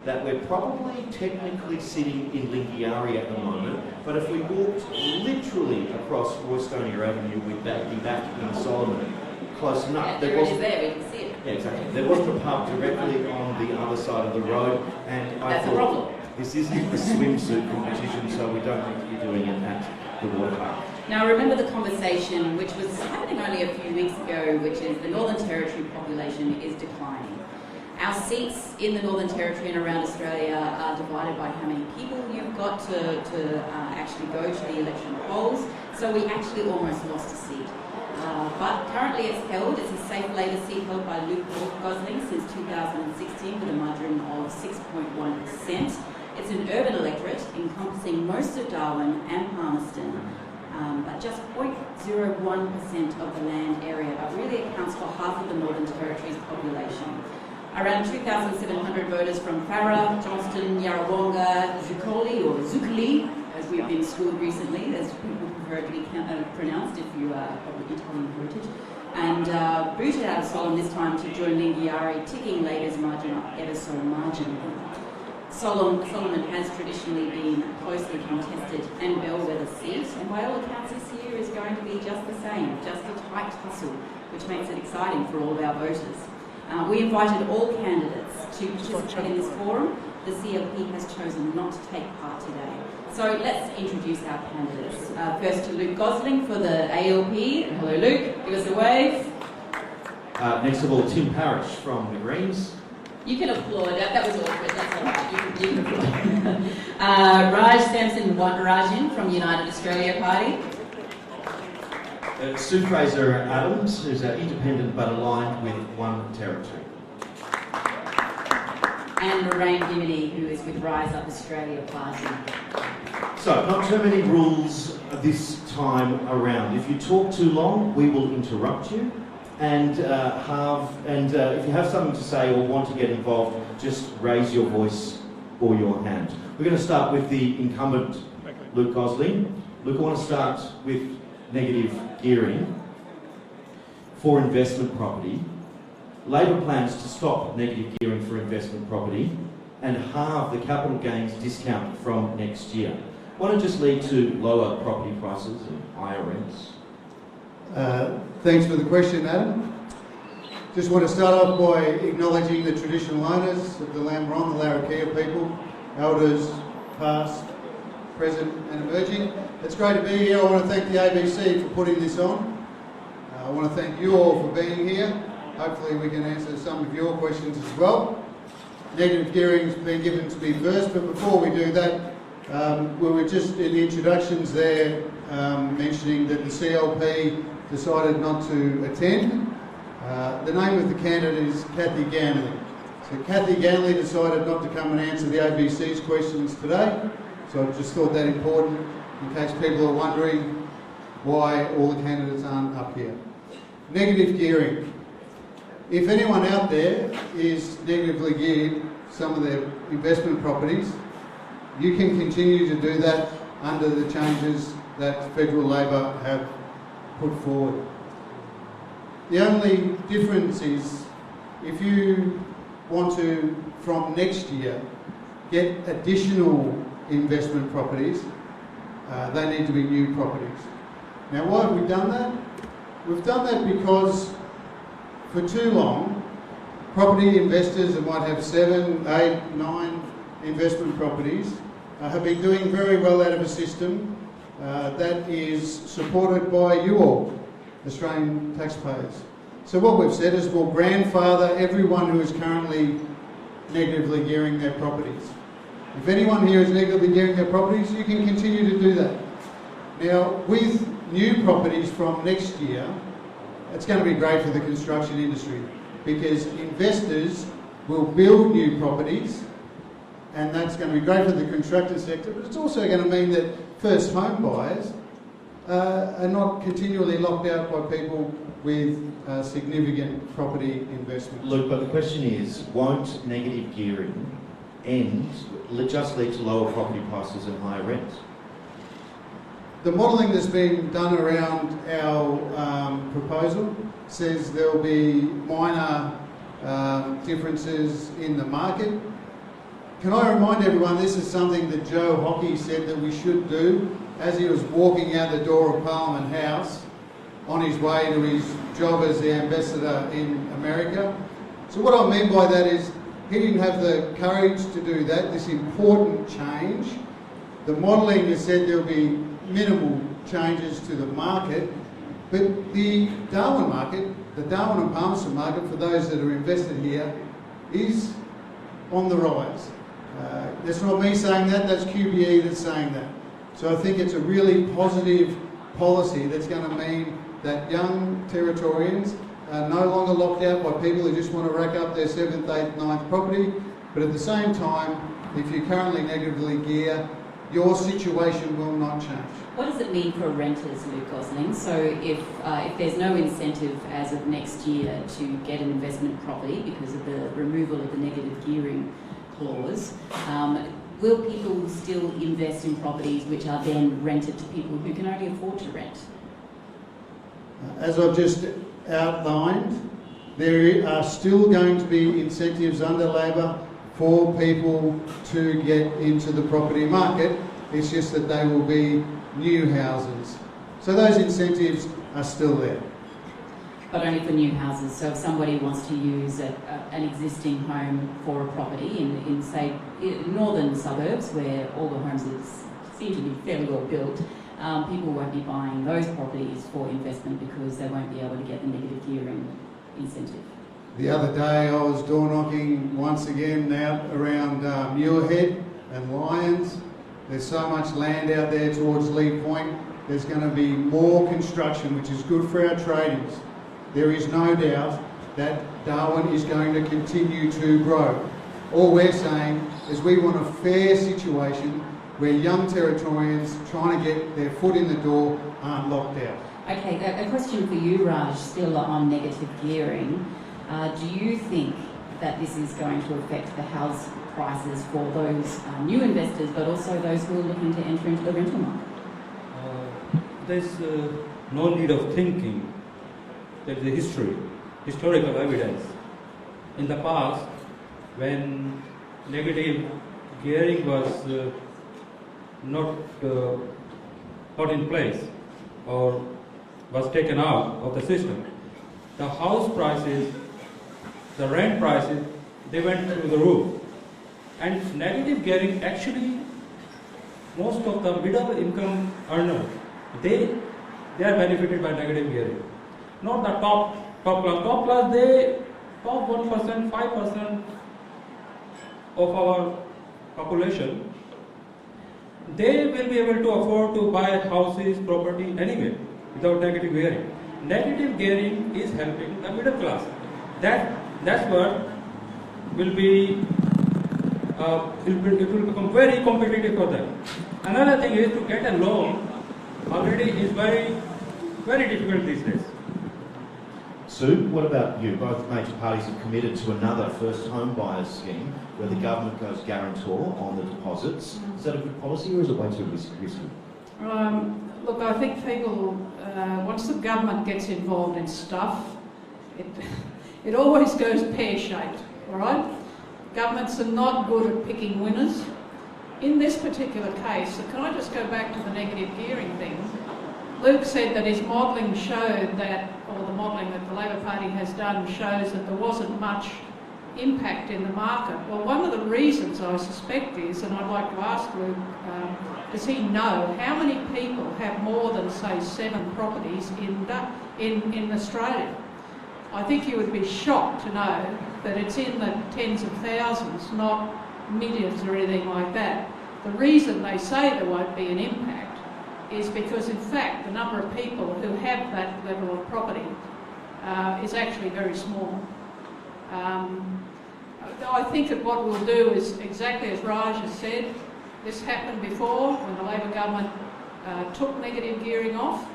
that we're probably technically sitting in Lingiari at the moment, but if we walked literally across Roystonia Avenue, we'd be back in Solomon. Close enough. Yeah, there it is there, we can see it. Yeah, exactly. There wasn't a pub directly on the other side of the road, and I That's a thought, problem. this isn't a swimsuit competition, so we don't need to be doing it at the water park. Now remember the conversation which was happening only a few weeks ago, which is the Northern Territory population is declining. Our seats in the Northern Territory and around Australia are divided by how many people you've got to actually go to the election polls, so we actually almost lost a seat. But currently it's a safe Labor seat held by Luke Gosling since 2016 with a margin of 6.1%. It's an urban electorate encompassing most of Darwin and Palmerston, but just 0.01% of the land area, but really accounts for half of the Northern Territory's population. Around 2,700 voters from Farah, Johnston, Yarrawonga, Zukali, as we've been schooled recently, as people prefer to be pronounced if you are of Italian heritage, and booted out of Solomon this time to join Lingiari, ticking Labor's margin up ever so marginally. Solomon has traditionally been a closely contested and bellwether seat, and by all accounts this year is going to be just the same, just a tight tussle, which makes it exciting for all of our voters. We invited all candidates to participate in this forum. The CLP has chosen not to take part today. So let's introduce our candidates. First to Luke Gosling for the ALP. Hello Luke, give us a wave. Next of all, Tim Parish from the Greens. You can applaud, that was awkward, that's all right, you can applaud. Samson Rajwin from United Australia Party. Sue Fraser-Adams, who's independent but aligned with One Territory. And Lorraine, Gimini, who is with Rise Up Australia Party. So, not too many rules this time around. If you talk too long, we will interrupt you. And if you have something to say or want to get involved, just raise your voice or your hand. We're going to start with the incumbent, Luke Gosling. Luke, I want to start with negative gearing for investment property. Labor plans to stop negative gearing for investment property and halve the capital gains discount from next year. Won't it just lead to lower property prices and higher rents? Thanks for the question, Adam. Just want to start off by acknowledging the traditional owners of the land we're on, the Larrakia people, elders, past, present and emerging. It's great to be here. I want to thank the ABC for putting this on. I want to thank you all for being here. Hopefully we can answer some of your questions as well. Negative gearing's been given to me first, but before we do that, we were just in the introductions there mentioning that the CLP decided not to attend. The name of the candidate is Cathy Ganley. So Cathy Ganley decided not to come and answer the ABC's questions today. So I just thought that important in case people are wondering why all the candidates aren't up here. Negative gearing. If anyone out there is negatively geared some of their investment properties, you can continue to do that under the changes that Federal Labor have put forward. The only difference is if you want to, from next year, get additional investment properties, they need to be new properties. Now, why have we done that? We've done that because for too long, property investors that might have 7, 8, 9 investment properties have been doing very well out of a system that is supported by you all, Australian taxpayers. So what we've said is we'll grandfather everyone who is currently negatively gearing their properties. If anyone here is negatively gearing their properties, you can continue to do that. Now, with new properties from next year, it's going to be great for the construction industry because investors will build new properties and that's going to be great for the construction sector, but it's also going to mean that first home buyers are not continually locked out by people with significant property investment. Luke, but the question is, won't negative gearing just lead to lower property prices and higher rents? The modelling that's been done around our proposal says there will be minor differences in the market. Can I remind everyone, this is something that Joe Hockey said that we should do as he was walking out the door of Parliament House on his way to his job as the ambassador in America. So what I mean by that is he didn't have the courage to do that, this important change. The modelling has said there will be minimal changes to the market, but the Darwin market, the Darwin and Palmerston market, for those that are invested here, is on the rise. That's not me saying that, that's QBE that's saying that. So I think it's a really positive policy that's going to mean that young Territorians are no longer locked out by people who just want to rack up their 7th, 8th, 9th property, but at the same time, if you currently negatively gear, your situation will not change. What does it mean for renters, Luke Gosling? So if there's no incentive as of next year to get an investment property because of the removal of the negative gearing clause, will people still invest in properties which are then rented to people who can only afford to rent? As I've just outlined, there are still going to be incentives under Labor for people to get into the property market. It's just that they will be new houses. So those incentives are still there. But only for new houses. So if somebody wants to use an existing home for a property in say, northern suburbs where all the homes seem to be fairly well built, people won't be buying those properties for investment because they won't be able to get the negative gearing incentive. The other day I was door knocking once again out around Muirhead and Lyons. There's so much land out there towards Lee Point. There's going to be more construction, which is good for our tradies. There is no doubt that Darwin is going to continue to grow. All we're saying is we want a fair situation where young Territorians trying to get their foot in the door aren't locked out. Okay, a question for you, Raj, still on negative gearing. Do you think that this is going to affect the house prices for those new investors, but also those who are looking to enter into the rental market? There's no need of thinking. There is a historical evidence. In the past, when negative gearing was not in place or was taken out of the system, the house prices, the rent prices, they went through the roof. And negative gearing, actually, most of the middle income earners, they are benefited by negative gearing. Not the top class. Top class, they top 1%, 5% of our population, they will be able to afford to buy houses, property anyway without negative gearing. Negative gearing is helping the middle class. That's what will be. It will become very competitive for them. Another thing is to get a loan. Already is very, very difficult these days. Sue, what about you? Both major parties have committed to another first home buyers scheme where the government goes guarantor on the deposits. Is that a good policy or is it way too risky? Look, I think people, once the government gets involved in stuff, it always goes pear-shaped, all right? Governments are not good at picking winners. In this particular case, can I just go back to the negative gearing thing? Luke said that his modelling showed that, or the modelling that the Labor Party has done shows that there wasn't much impact in the market. Well, one of the reasons I suspect is, and I'd like to ask Luke, does he know how many people have more than, say, 7 properties in Australia? I think you would be shocked to know that it's in the tens of thousands, not millions or anything like that. The reason they say there won't be an impact is because, in fact, the number of people who have that level of property is actually very small. I think that what we'll do is exactly as Raj has said. This happened before when the Labor government took negative gearing off.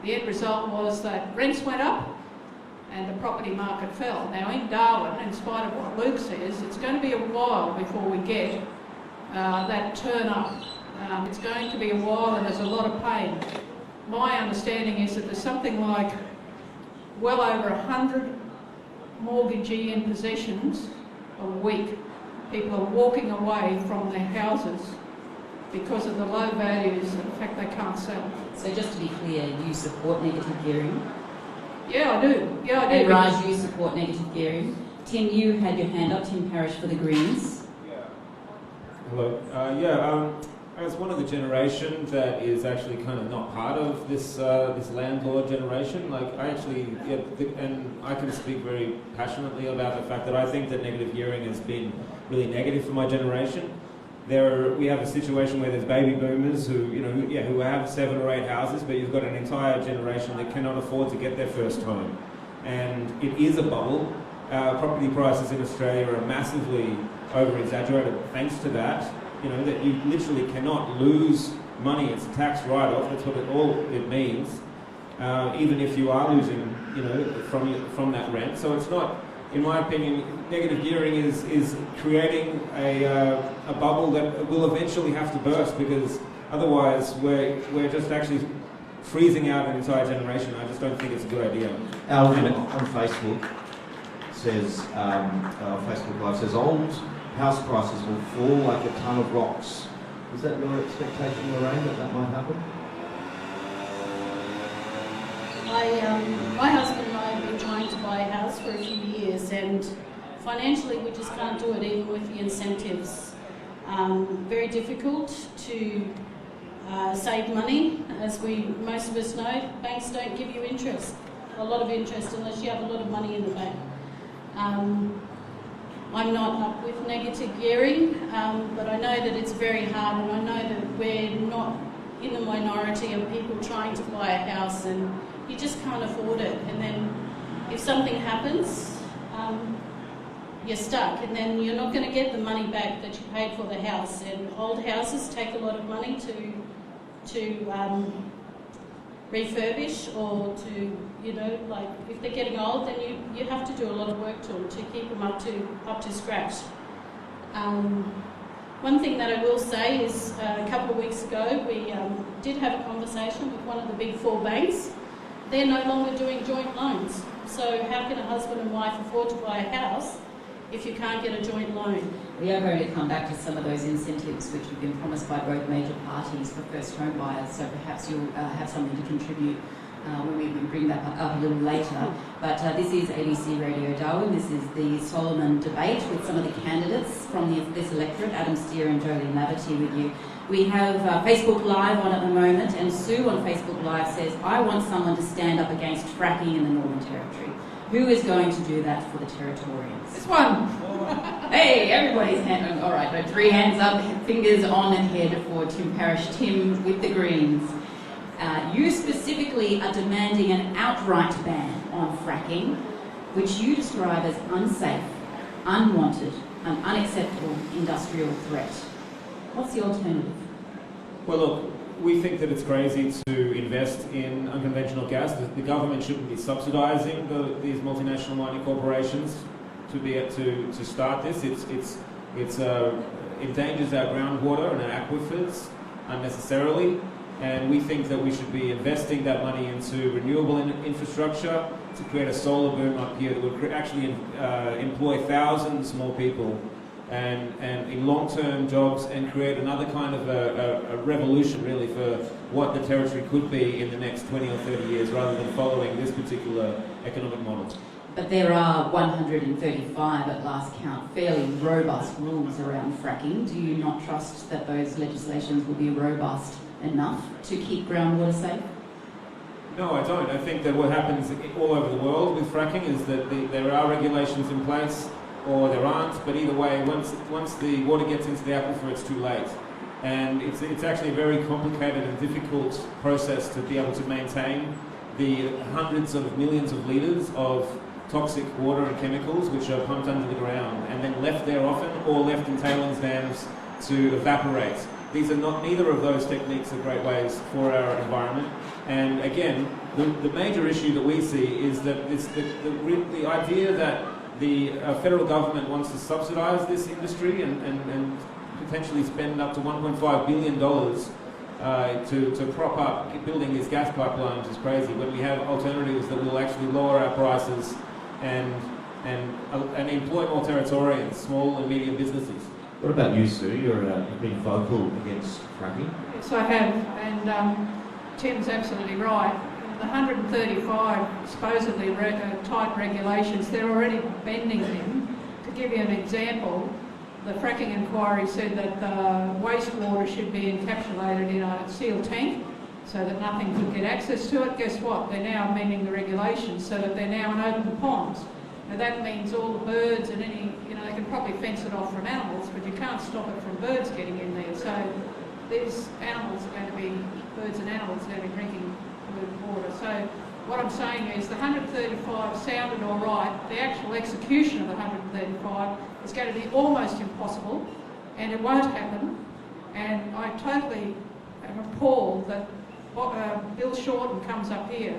The end result was that rents went up and the property market fell. Now in Darwin, in spite of what Luke says, it's going to be a while before we get that turn up. It's going to be a while and there's a lot of pain. My understanding is that there's something like well over 100 mortgagee in possessions a week. people are walking away from their houses because of the low values and the fact they can't sell. So just to be clear, you support negative gearing? Yeah, I do. Yeah, I do. And Raj, you support negative gearing. Tim, you had your hand up. Tim Parish for the Greens. Hello. As one of the generation that is actually kind of not part of this this landlord generation, like and I can speak very passionately about the fact that I think that negative gearing has been really negative for my generation. We have a situation where there's baby boomers who have 7 or 8 houses, but you've got an entire generation that cannot afford to get their first home, and it is a bubble. Property prices in Australia are massively over-exaggerated thanks to that. That you literally cannot lose money. It's a tax write-off. That's what it means. Even if you are losing, from that rent. So it's not, in my opinion, negative gearing is creating a bubble that will eventually have to burst, because otherwise we're just actually freezing out an entire generation. I just don't think it's a good idea. Alvin on Facebook says, Facebook Live says, old house prices will fall like a ton of rocks. Is that your expectation, Lorraine, that might happen? My husband and I have been trying to buy a house for a few years, and financially we just can't do it, even with the incentives. Very difficult to save money. As most of us know, banks don't give you a lot of interest, unless you have a lot of money in the bank. I'm not up with negative gearing, but I know that it's very hard, and I know that we're not in the minority of people trying to buy a house, and you just can't afford it. And then if something happens, you're stuck, and then you're not going to get the money back that you paid for the house. And old houses take a lot of money to refurbish, or to, if they're getting old, then you have to do a lot of work to them to keep them up to scratch. One thing that I will say is, a couple of weeks ago we did have a conversation with one of the big 4 banks. They're no longer doing joint loans. So how can a husband and wife afford to buy a house if you can't get a joint loan? We are going to come back to some of those incentives which have been promised by both major parties for first home buyers, so perhaps you'll have something to contribute when we bring that up a little later. But this is ABC Radio Darwin. This is the Solomon debate with some of the candidates from this electorate, Adam Steer and Jo Laverty with you. We have Facebook Live on at the moment, and Sue on Facebook Live says, I want someone to stand up against fracking in the Northern Territory. Who is going to do that for the Territorians? This one. Hey, everybody's hand. All right, 3 hands up, fingers on head for Tim Parish. Tim with the Greens. You specifically are demanding an outright ban on fracking, which you describe as unsafe, unwanted, and unacceptable industrial threat. What's the alternative? Well, look, we think that it's crazy to invest in unconventional gas. The government shouldn't be subsidising these multinational mining corporations to start this. It endangers our groundwater and our aquifers unnecessarily, and we think that we should be investing that money into renewable infrastructure to create a solar boom up here that would actually employ thousands more people and in long-term jobs, and create another kind of a revolution really for what the territory could be in the next 20 or 30 years, rather than following this particular economic model. But there are 135 at last count, fairly robust rules around fracking. Do you not trust that those legislations will be robust enough to keep groundwater safe? No, I don't. I think that what happens all over the world with fracking is that there are regulations in place, or there aren't, but either way, once the water gets into the aquifer, it's too late. And it's actually a very complicated and difficult process to be able to maintain the hundreds of millions of litres of toxic water and chemicals which are pumped under the ground and then left there often, or left in tailings dams to evaporate. Neither of those techniques are great ways for our environment. And again, the major issue that we see is that the idea that the federal government wants to subsidise this industry and potentially spend up to $1.5 billion to prop up building these gas pipelines is crazy, when we have alternatives that will actually lower our prices and and employ more Territorians, small and medium businesses. What about you, Sue? You've been vocal against fracking. Yes, I have, and Tim's absolutely right. The 135 supposedly tight regulations, they're already bending them. To give you an example, the fracking inquiry said that the wastewater should be encapsulated in a sealed tank so that nothing could get access to it. Guess what? They're now amending the regulations so that they're now in open ponds. Now that means all the birds and any, they can probably fence it off from animals, but you can't stop it from birds getting in there. So these animals are going to be, birds and animals are going to be drinking polluted water. So what I'm saying is the 135 sounded all right. The actual execution of the 135 is going to be almost impossible, and it won't happen. And I totally am appalled that Bill Shorten comes up here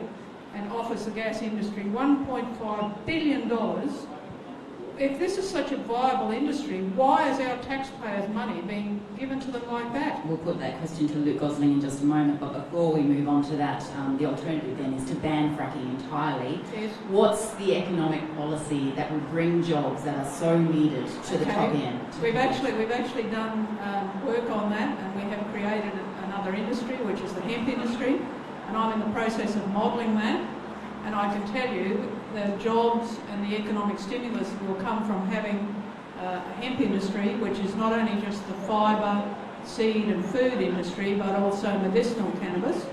and offers the gas industry $1.5 billion. If this is such a viable industry, why is our taxpayers' money being given to them like that? We'll put that question to Luke Gosling in just a moment, but before we move on to that, the alternative then is to ban fracking entirely. Yes. What's the economic policy that will bring jobs that are so needed to the top end? We've actually done work on that, and we have created another industry, which is the hemp industry, and I'm in the process of modelling that. And I can tell you the jobs and the economic stimulus will come from having a hemp industry, which is not only just the fibre, seed and food industry, but also medicinal cannabis.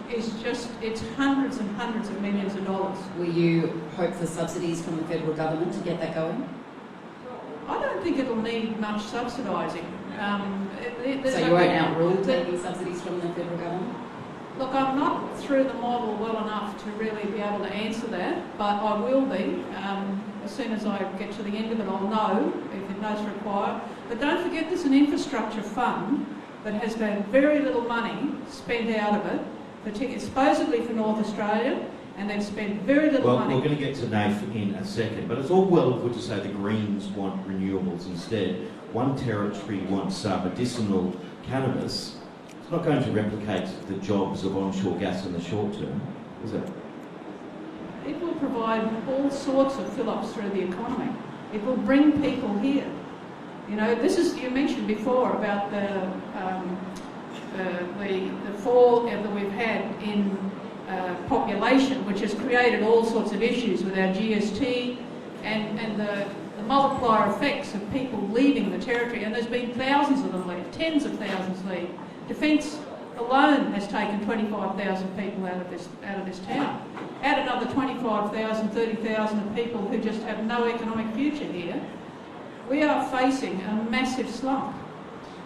It's hundreds and hundreds of millions of dollars. Will you hope for subsidies from the federal government to get that going? I don't think it'll need much subsidising. So you won't outrule taking subsidies from the federal government? Look, I'm not through the model well enough to really be able to answer that, but I will be. As soon as I get to the end of it, I'll know if it does require. But don't forget there's an infrastructure fund that has had very little money spent out of it, supposedly for North Australia, and they've spent very little money. Well, we're going to get to Nath in a second, but it's all well and good to say the Greens want renewables instead. One territory wants medicinal cannabis. It's not going to replicate the jobs of onshore gas in the short term, is it? It will provide all sorts of fill-ups through the economy. It will bring people here. You mentioned before about the fall that we've had in population, which has created all sorts of issues with our GST and the multiplier effects of people leaving the territory. And there's been thousands of them leave, tens of thousands leave. Defence alone has taken 25,000 people out of this town. Add another 25,000, 30,000 of people who just have no economic future here. We are facing a massive slump.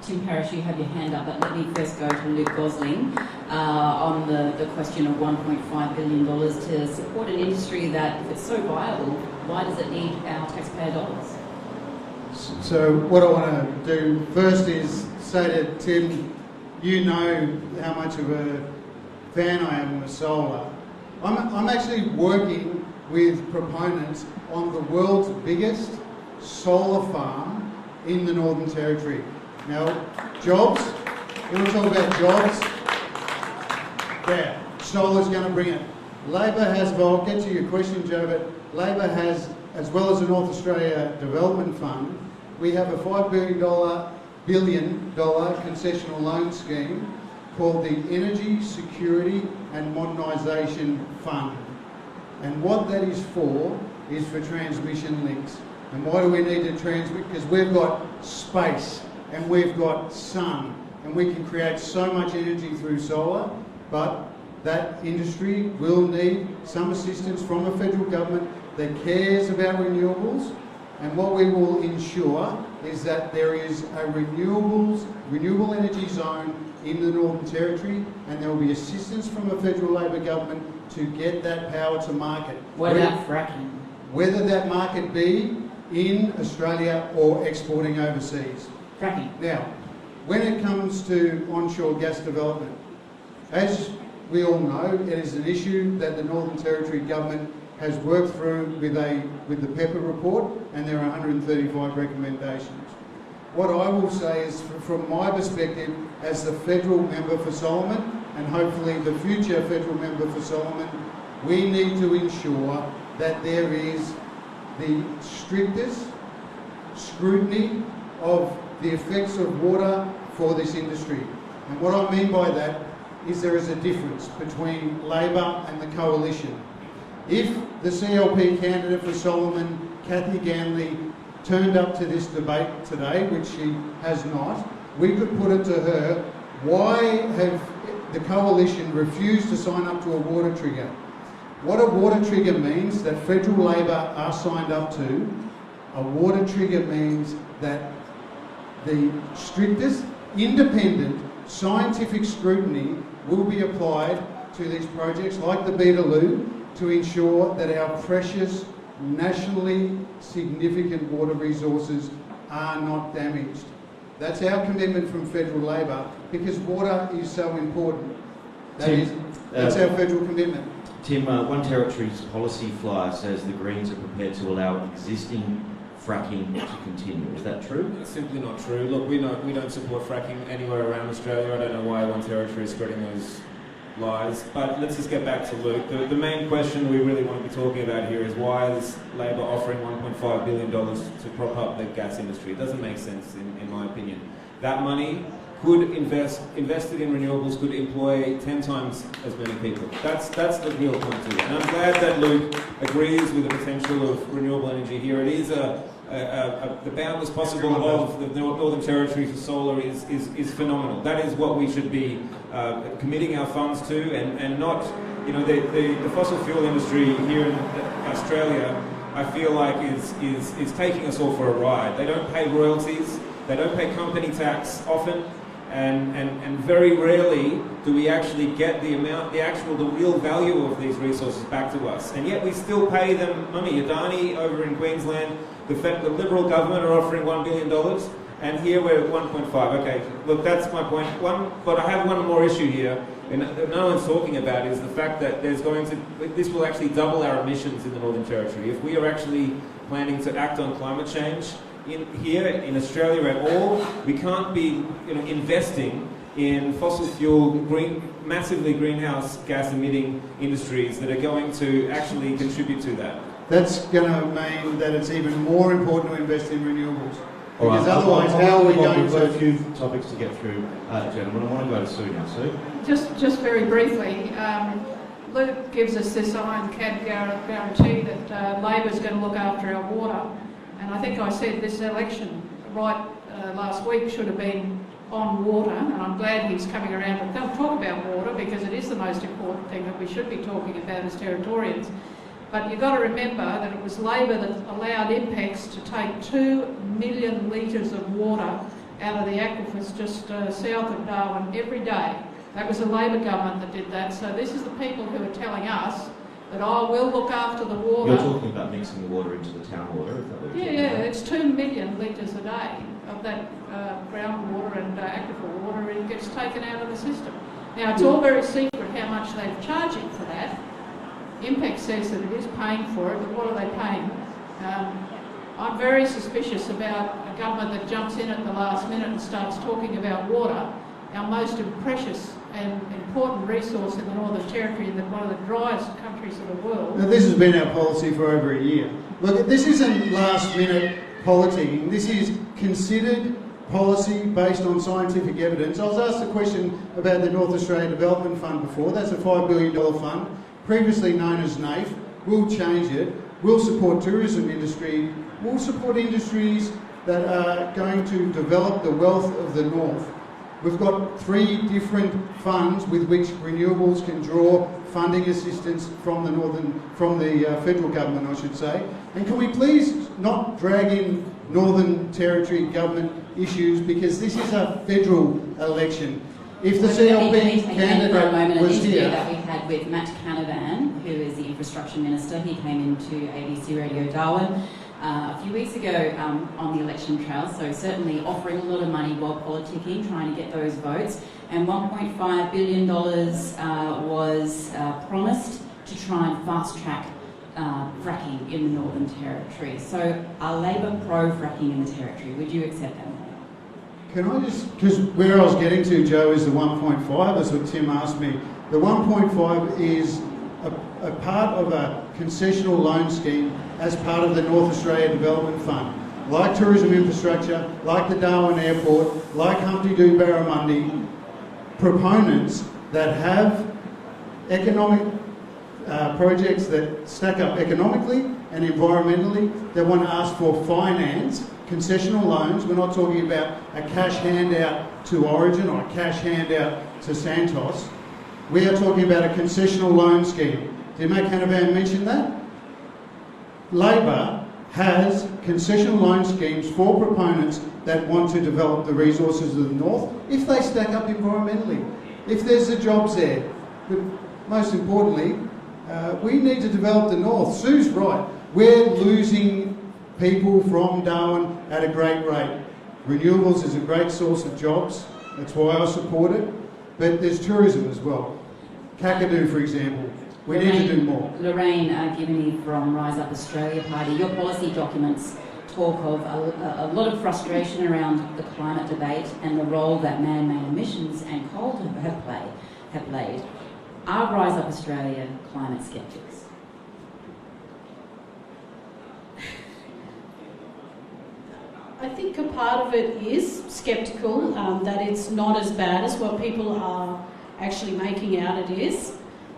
Tim Parish, you have your hand up, but let me first go to Luke Gosling on the question of $1.5 billion to support an industry that, if it's so viable, why does it need our taxpayer dollars? So what I want to do first is say to Tim, you know how much of a fan I am with solar. I'm actually working with proponents on the world's biggest solar farm in the Northern Territory. Now, jobs, we want to talk about jobs. Yeah, solar's going to bring it. Labor has, well, I'll get to your question, Jo, but Labor has, as well as the North Australia Development Fund, we have a $5 billion concessional loan scheme called the Energy Security and Modernisation Fund. And what that is for transmission links. And why do we need to transmit? Because we've got space and we've got sun and we can create so much energy through solar, but that industry will need some assistance from the federal government that cares about renewables. And what we will ensure is that there is a renewable energy zone in the Northern Territory, and there will be assistance from the federal Labor government to get that power to market. What about fracking? Whether that market be in Australia or exporting overseas. Fracking. Now, when it comes to onshore gas development, as we all know, it is an issue that the Northern Territory government has worked through with the Pepper report, and there are 135 recommendations. What I will say is, from my perspective, as the federal member for Solomon, and hopefully the future federal member for Solomon, we need to ensure that there is the strictest scrutiny of the effects of water for this industry. And what I mean by that is there is a difference between Labor and the Coalition. If the CLP candidate for Solomon, Cathy Ganley, turned up to this debate today, which she has not, we could put it to her, why have the Coalition refused to sign up to a water trigger? What a water trigger means that federal Labor are signed up to, a water trigger means that the strictest, independent, scientific scrutiny will be applied to these projects like the Beetaloo to ensure that our precious, nationally significant water resources are not damaged. That's our commitment from federal Labor because water is so important. That's our federal commitment. Tim, One Territory's policy flyer says the Greens are prepared to allow existing fracking to continue. Is that true? It's simply not true. Look, we don't support fracking anywhere around Australia. I don't know why One Territory is spreading those lies. But let's just get back to Luke. The main question we really want to be talking about here is why is Labor offering $1.5 billion to prop up the gas industry? It doesn't make sense, in my opinion. That money could invested in renewables could employ 10 times as many people. That's the real point to it. And I'm glad that Luke agrees with the potential of renewable energy here. It is the boundless possible of the Northern Territory for solar is phenomenal. That is what we should be committing our funds to, and not, you know, the fossil fuel industry here in Australia, I feel like is taking us all for a ride. They don't pay royalties, they don't pay company tax often, and very rarely do we actually get the real value of these resources back to us. And yet we still pay them money. Adani over in Queensland, the Liberal government are offering $1 billion, and here we're at 1.5. Okay, look, that's my point. But I have one more issue here, and no one's talking about is the fact that this will actually double our emissions in the Northern Territory. If we are actually planning to act on climate change here in Australia at all, we can't be investing in fossil fuel, massively greenhouse gas emitting industries that are going to actually contribute to that. That's going to mean that it's even more important to invest in renewables. All right, because otherwise, how are we going We've to... got a few topics to get through, gentlemen. I want to go to Sue now. Sue? Just very briefly, Luke gives us this iron CAD guarantee that Labor's going to look after our water. And I think I said this election last week should have been on water, and I'm glad he's coming around to talk about water because it is the most important thing that we should be talking about as Territorians. But you've got to remember that it was Labor that allowed INPEX to take 2 million litres of water out of the aquifers just south of Darwin every day. That was a Labor government that did that. So this is the people who are telling us that, we'll look after the water. You're talking about mixing the water into the town water, is that what you're talking about? It's 2 million litres a day of that groundwater and aquifer water. It gets taken out of the system. Now, it's all very secret how much they're charging for that. INPEX says that it is paying for it, but what are they paying? I'm very suspicious about a government that jumps in at the last minute and starts talking about water, our most precious and important resource in the Northern Territory, and one of the driest countries of the world. Now, this has been our policy for over a year. Look, this isn't last-minute politicking. This is considered policy based on scientific evidence. I was asked a question about the North Australia Development Fund before. That's a $5 billion fund, previously known as NAIF. We'll change it. We'll support tourism industry. We'll support industries that are going to develop the wealth of the North. We've got 3 different funds with which renewables can draw funding assistance from the federal government, I should say. And can we please not drag in Northern Territory government issues, because this is a federal election. If the CLP candidate was here... that we had with Matt Canavan, who is the infrastructure minister. He came into ABC Radio Darwin a few weeks ago on the election trail, so certainly offering a lot of money while politicking, trying to get those votes. And $1.5 billion was promised to try and fast-track fracking in the Northern Territory. So are Labor pro-fracking in the Territory? Would you accept that? Can I just, because where I was getting to, Joe, is the 1.5, that's what Tim asked me. The 1.5 is a part of a concessional loan scheme as part of the North Australia Development Fund. Like tourism infrastructure, like the Darwin Airport, like Humpty Doo Barramundi, proponents that have economic projects that stack up economically and environmentally, that want to ask for finance, concessional loans. We're not talking about a cash handout to Origin or a cash handout to Santos. We are talking about a concessional loan scheme. Did Matt Canavan mention that? Labor has concessional loan schemes for proponents that want to develop the resources of the North if they stack up environmentally, if there's the jobs there. But most importantly, we need to develop the North. Sue's right. We're losing people from Darwin at a great rate. Renewables is a great source of jobs. That's why I support it. But there's tourism as well. Kakadu, for example. We need to do more. Lorraine Gimini from Rise Up Australia Party. Your policy documents talk of a lot of frustration around the climate debate and the role that man-made emissions and coal have played. Are Rise Up Australia climate skeptics? I think a part of it is sceptical, that it's not as bad as what people are actually making out it is.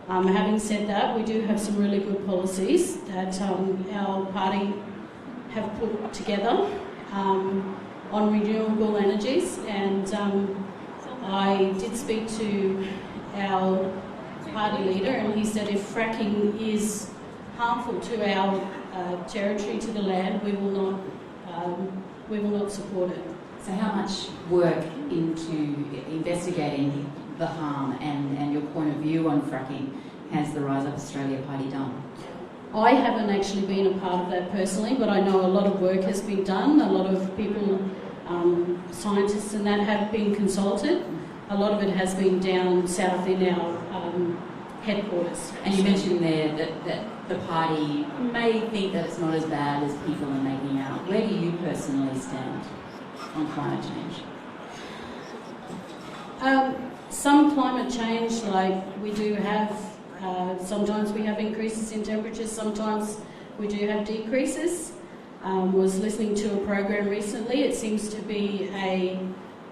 Having said that, we do have some really good policies that our party have put together on renewable energies, and I did speak to our party leader, and he said if fracking is harmful to our territory, to the land, we will not support it. So how much work into investigating the harm and your point of view on fracking has the Rise Up Australia Party done? I haven't actually been a part of that personally, but I know a lot of work has been done. A lot of people, scientists and that, have been consulted. A lot of it has been down south in our headquarters. And you mentioned there that the party may think that it's not as bad as people are making out. Where do you personally stand on climate change? Some climate change, like we do have, sometimes we have increases in temperatures, sometimes we do have decreases. Was listening to a program recently. It seems to be a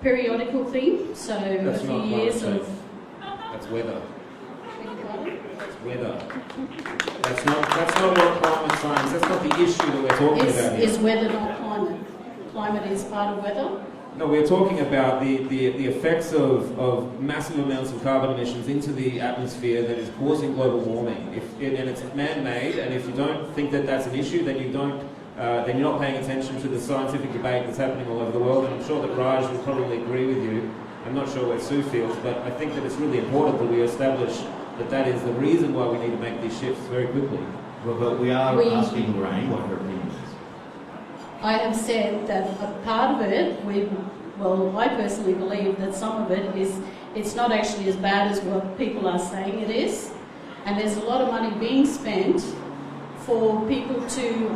periodical thing, so That's a few not years climate of... change. That's weather. That's weather. That's not what climate science, that's not the issue that we're talking about here. Is weather not climate? Climate is part of weather? No, we're talking about the effects of massive amounts of carbon emissions into the atmosphere that is causing global warming. And it's man-made, and if you don't think that that's an issue, then you're not paying attention to the scientific debate that's happening all over the world. And I'm sure that Raj will probably agree with you. I'm not sure where Sue feels, but I think that it's really important that we establish that is the reason why we need to make these shifts very quickly. Well, but we are asking Lorraine what her opinion is. I have said that a part of it, I personally believe that some of it is, it's not actually as bad as what people are saying it is. And there's a lot of money being spent for people to,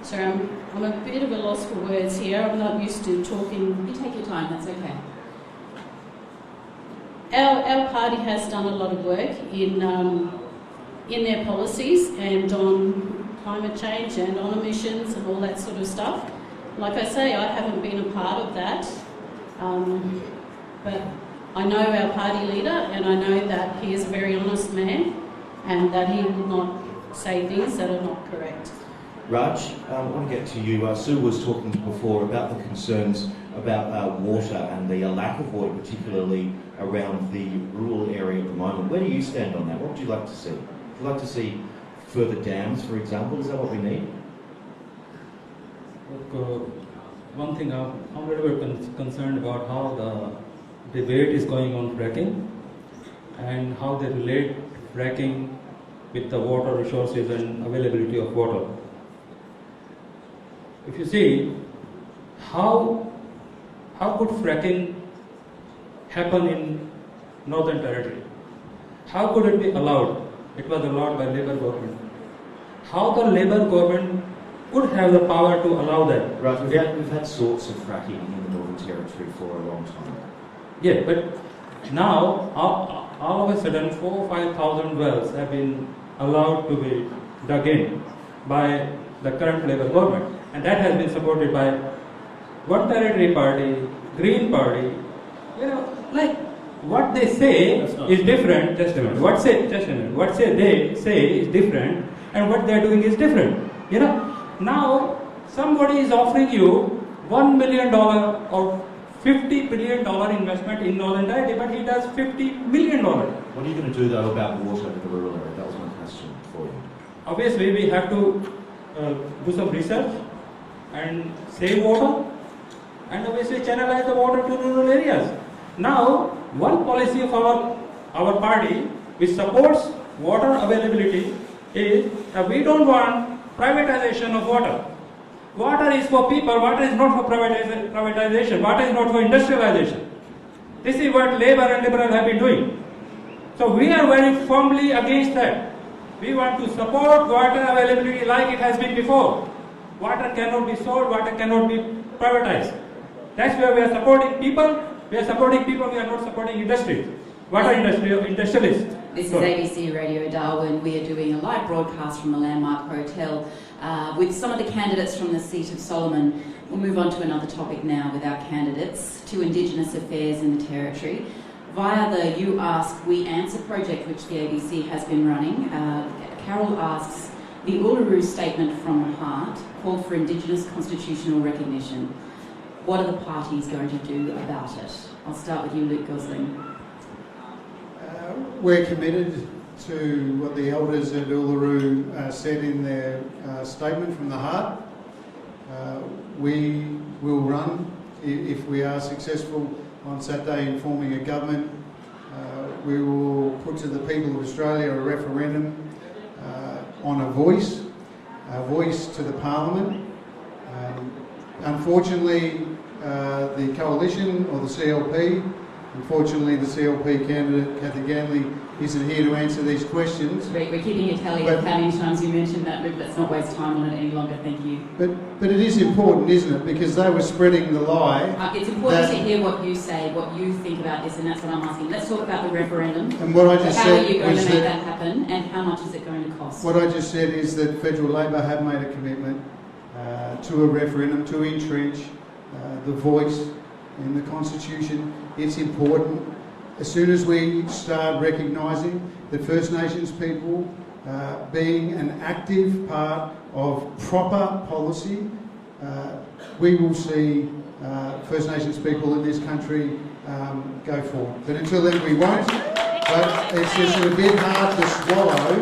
sorry, I'm a bit of a loss for words here. I'm not used to talking. You take your time, that's okay. Our party has done a lot of work in their policies and on climate change and on emissions and all that sort of stuff. Like I say, I haven't been a part of that, but I know our party leader, and I know that he is a very honest man and that he will not say things that are not correct. Raj, I want to get to you. Sue was talking before about the concerns about water and the lack of water, particularly around the rural area at the moment. Where do you stand on that? What would you like to see? Would you like to see further dams, for example? Is that what we need? Look, one thing I'm very concerned about how the debate is going on fracking and how they relate fracking with the water resources and availability of water. If you see, how could fracking happen in Northern Territory? How could it be allowed? It was allowed by Labour government. How the Labour government could have the power to allow that? Right, we've had sorts of fracking in the Northern Territory for a long time. Yeah, but now all of a sudden 4,000 or 5,000 wells have been allowed to be dug in by the current Labour government, and that has been supported by One Territory Party, Green Party. You know, like what they say is different. Just a minute. What they say is different, and what they are doing is different. You know, now somebody is offering you $1 million or $50 billion investment in Northern Territory, but he does $50 million. What are you going to do though about water in the rural area? That was my question for you. Obviously, we have to do some research and save water, and obviously channelize the water to rural areas. Now, one policy of our party which supports water availability is that we don't want privatization of water. Water is for people, water is not for privatization, water is not for industrialization. This is what Labour and Liberal have been doing. So we are very firmly against that. We want to support water availability like it has been before. Water cannot be sold, water cannot be privatized. That's where we are supporting people. We are supporting people, we are not supporting industries. Water industrialists. This is ABC Radio Darwin. We are doing a live broadcast from the Landmark Hotel with some of the candidates from the seat of Solomon. We'll move on to another topic now with our candidates to Indigenous affairs in the Territory. Via the You Ask, We Answer project, which the ABC has been running, Carol asks, the Uluru Statement from the Heart called for Indigenous constitutional recognition. What are the parties going to do about it? I'll start with you, Luke Gosling. We're committed to what the elders at Uluru said in their statement from the heart. We will run, if we are successful on Saturday in forming a government. We will put to the people of Australia a referendum on a voice to the Parliament. Unfortunately, the coalition or the CLP, unfortunately the CLP candidate Cathy Ganley isn't here to answer these questions. We're keeping a tally of how many times you mentioned that, Luke. Let's not waste time on it any longer, thank you. But it is important, isn't it? Because they were spreading the lie. It's important to hear what you say, what you think about this, and that's what I'm asking. Let's talk about the referendum. And what I just how said are you going was to make that happen, and how much is it going to cost? What I just said is that Federal Labor have made a commitment to a referendum to entrench the voice in the Constitution. It's important. As soon as we start recognising that First Nations people being an active part of proper policy, we will see First Nations people in this country go forward. But until then we won't. But it's just a bit hard to swallow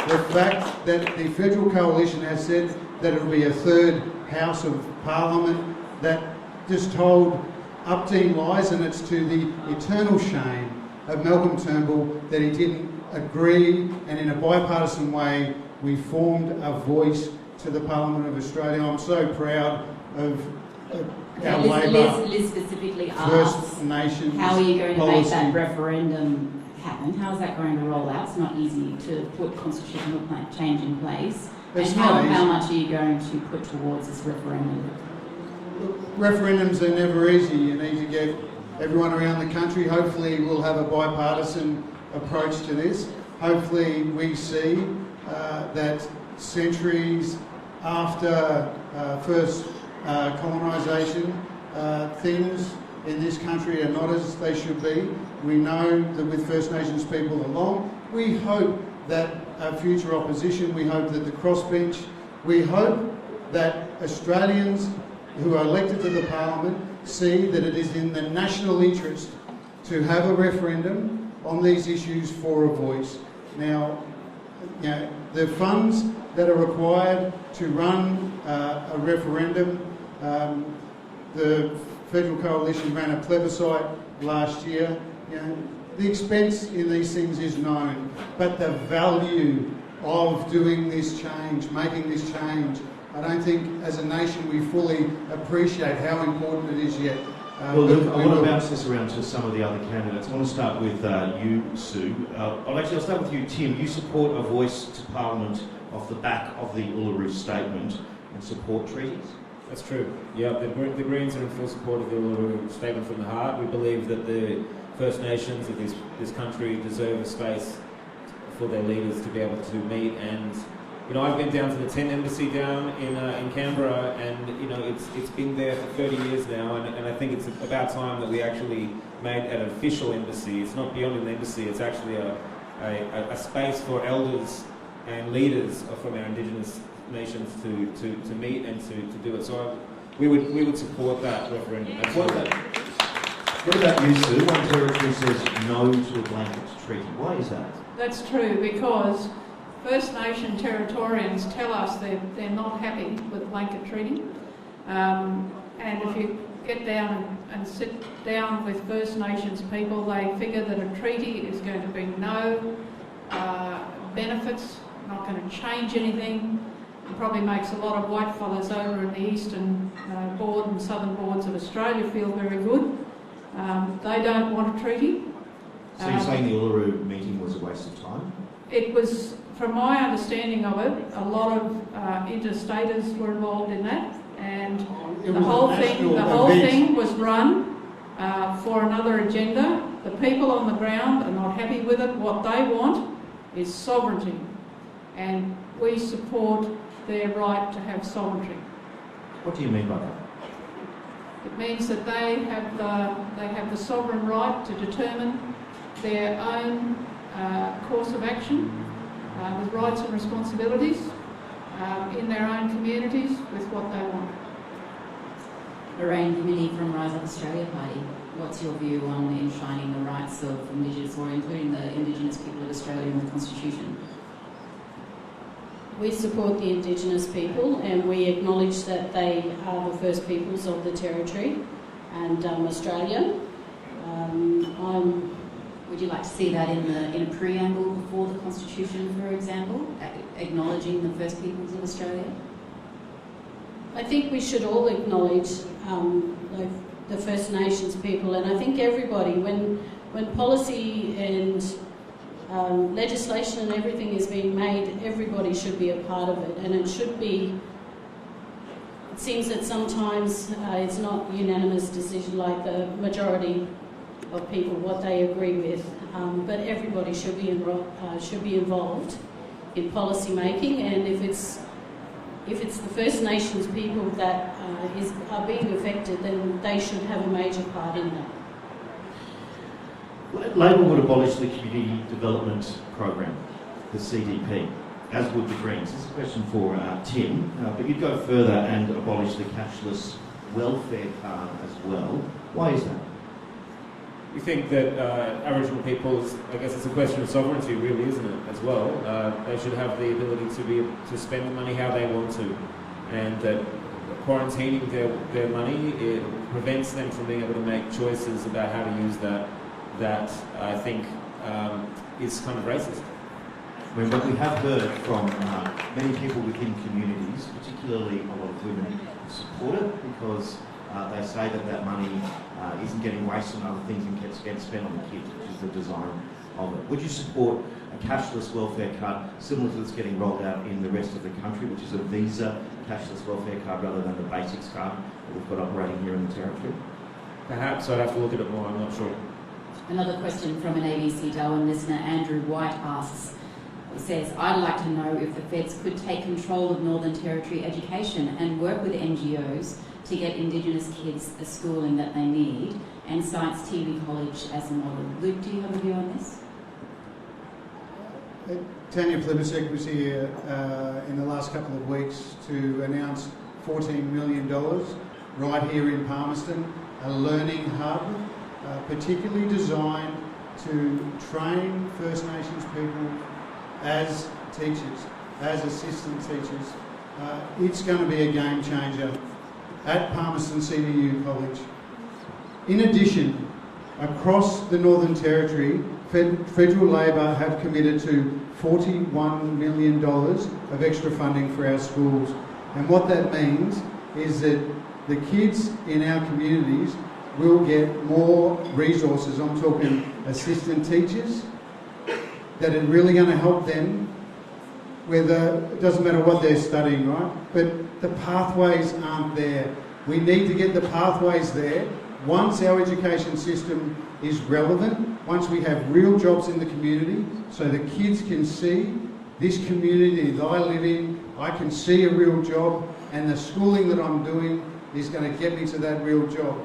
the fact that the Federal Coalition has said that it will be a third House of Parliament that just told upteen lies, and it's to the eternal shame of Malcolm Turnbull that he didn't agree, and in a bipartisan way we formed a voice to the Parliament of Australia. I'm so proud of our Labor Liz specifically First asks, Nations how are you going to policy. make that referendum happen? How is that going to roll out? It's not easy to put constitutional change in place. It's and not easy. how much are you going to put towards this referendum? Referendums are never easy. You need to get everyone around the country. Hopefully we'll have a bipartisan approach to this. Hopefully we see that centuries after first colonisation, things in this country are not as they should be. We know that with First Nations people along, we hope that our future opposition, we hope that the crossbench, we hope that Australians who are elected to the Parliament see that it is in the national interest to have a referendum on these issues for a voice. Now, you know, the funds that are required to run a referendum, the Federal Coalition ran a plebiscite last year. You know, the expense in these things is known, but the value of doing this change, making this change, I don't think as a nation we fully appreciate how important it is yet. Well, look, I want to bounce this around to some of the other candidates. I want to start with you, Sue. I'll start with you, Tim. You support a voice to Parliament off the back of the Uluru Statement and support treaties? That's true. Yeah, the Greens are in full support of the Uluru Statement from the Heart. We believe that the First Nations of this country deserve a space for their leaders to be able to meet. And you know, I've been down to the Tent Embassy down in Canberra, and you know, it's been there for 30 years now, and I think it's about time that we actually made an official embassy. It's not beyond an embassy; it's actually a space for elders and leaders from our Indigenous nations to meet and to do it. So we would support that referendum. What about you, Sue? One territory says no to a blanket treaty. Why is that? That's true, because First Nation Territorians tell us they're not happy with blanket treaty. And if you get down and sit down with First Nations people, they figure that a treaty is going to bring no benefits, not going to change anything. It probably makes a lot of white fellas over in the eastern board and southern boards of Australia feel very good. They don't want a treaty. So you're saying the Uluru meeting was a waste of time? It was, from my understanding of it, a lot of interstaters were involved in that, and the whole thing was run for another agenda. The people on the ground are not happy with it. What they want is sovereignty, and we support their right to have sovereignty. What do you mean by that? It means that they have the sovereign right to determine their own course of action with rights and responsibilities in their own communities with what they want. Lorraine, Gimini from Rise Up Australia Party. What's your view on enshrining the rights of Indigenous, or including the Indigenous people of Australia in the Constitution? We support the Indigenous people, and we acknowledge that they are the first peoples of the territory and Australia. Would you like to see that in a preamble before the Constitution, for example, acknowledging the first peoples of Australia? I think we should all acknowledge the First Nations people, and I think everybody, when policy and legislation and everything is being made, everybody should be a part of it, and it should be. It seems that sometimes it's not unanimous decision, like the majority of people what they agree with, but everybody should be involved in policy making, and if it's the First Nations people that are being affected, then they should have a major part in that. Labor would abolish the Community Development Program, the CDP, as would the Greens. This is a question for Tim, but you'd go further and abolish the cashless welfare card as well. Why is that? We think that Aboriginal peoples, I guess it's a question of sovereignty, really, isn't it, as well? They should have the ability to spend the money how they want to, and that quarantining their money, it prevents them from being able to make choices about how to use that I think is kind of racist. But we have heard from many people within communities, particularly a lot of women, who support it because they say that money isn't getting wasted on other things and gets spent on the kids, which is the design of it. Would you support a cashless welfare card similar to what's getting rolled out in the rest of the country, which is a Visa cashless welfare card rather than the basics card that we've got operating here in the territory? Perhaps I'd have to look at it more, I'm not sure. Another question from an ABC Darwin listener, Andrew White, asks, says, I'd like to know if the feds could take control of Northern Territory education and work with NGOs to get Indigenous kids the schooling that they need, and cites TV College as a model. Luke, do you have a view on this? Tanya Plibersek was here in the last couple of weeks to announce $14 million right here in Palmerston, a learning hub particularly designed to train First Nations people as teachers, as assistant teachers. It's going to be a game changer at Palmerston CDU College. In addition, across the Northern Territory, Federal Labor have committed to $41 million of extra funding for our schools. And what that means is that the kids in our communities will get more resources. I'm talking assistant teachers that are really going to help them, whether, it doesn't matter what they're studying, right? But the pathways aren't there. We need to get the pathways there. Once our education system is relevant, once we have real jobs in the community, so the kids can see this community that I live in, I can see a real job, and the schooling that I'm doing is going to get me to that real job.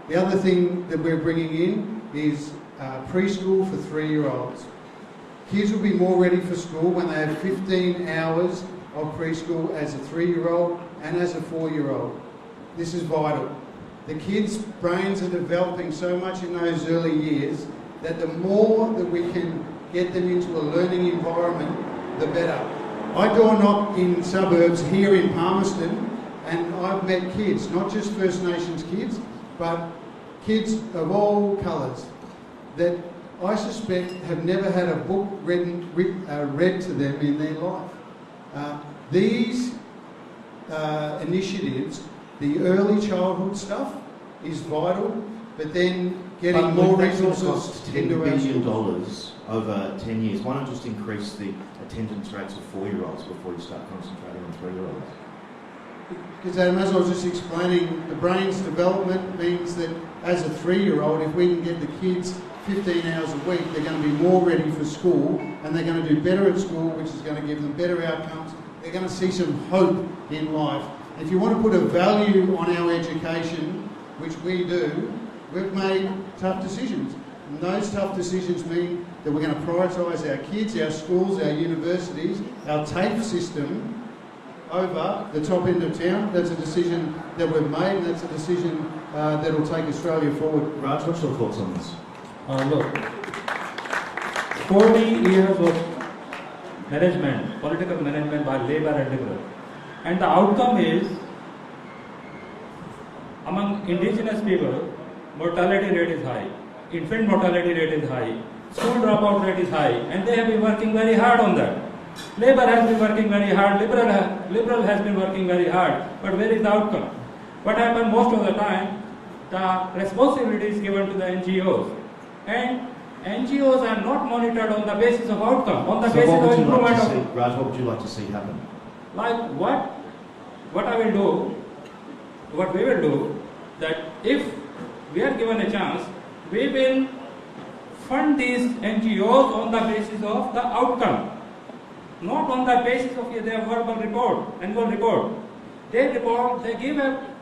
The other thing that we're bringing in is preschool for 3-year-olds. Kids will be more ready for school when they have 15 hours of preschool as a 3-year-old and as a 4-year-old. This is vital. The kids' brains are developing so much in those early years that the more that we can get them into a learning environment, the better. I door knock in suburbs here in Palmerston, and I've met kids, not just First Nations kids, but kids of all colours that I suspect have never had a book read to them in their life. These initiatives, the early childhood stuff, is vital, but then getting more resources into $10 our billion schools. over 10 years. Why not just increase the attendance rates of 4-year-olds before you start concentrating on 3-year-olds? Because Adam, as I was just explaining, the brain's development means that as a 3-year-old, if we can get the kids 15 hours a week, they're going to be more ready for school, and they're going to do better at school, which is going to give them better outcomes. They're going to see some hope in life. If you want to put a value on our education, which we do, we've made tough decisions. And those tough decisions mean that we're going to prioritise our kids, our schools, our universities, our TAFE system over the top end of town. That's a decision that we've made, and that's a decision that will take Australia forward. Raj, what's your thoughts on this? Look, 40 years of management, political management by Labour and Liberal, and the outcome is, among indigenous people, mortality rate is high, infant mortality rate is high, school dropout rate is high, and they have been working very hard on that. Labour has been working very hard, Liberal has been working very hard, but where is the outcome? What happens most of the time, the responsibility is given to the NGOs, and NGOs are not monitored on the basis of outcome, on the basis of improvement of... Raj, what would you like to see happen? Like what we will do, that if we are given a chance, we will fund these NGOs on the basis of the outcome, not on the basis of their verbal report, annual report. They give a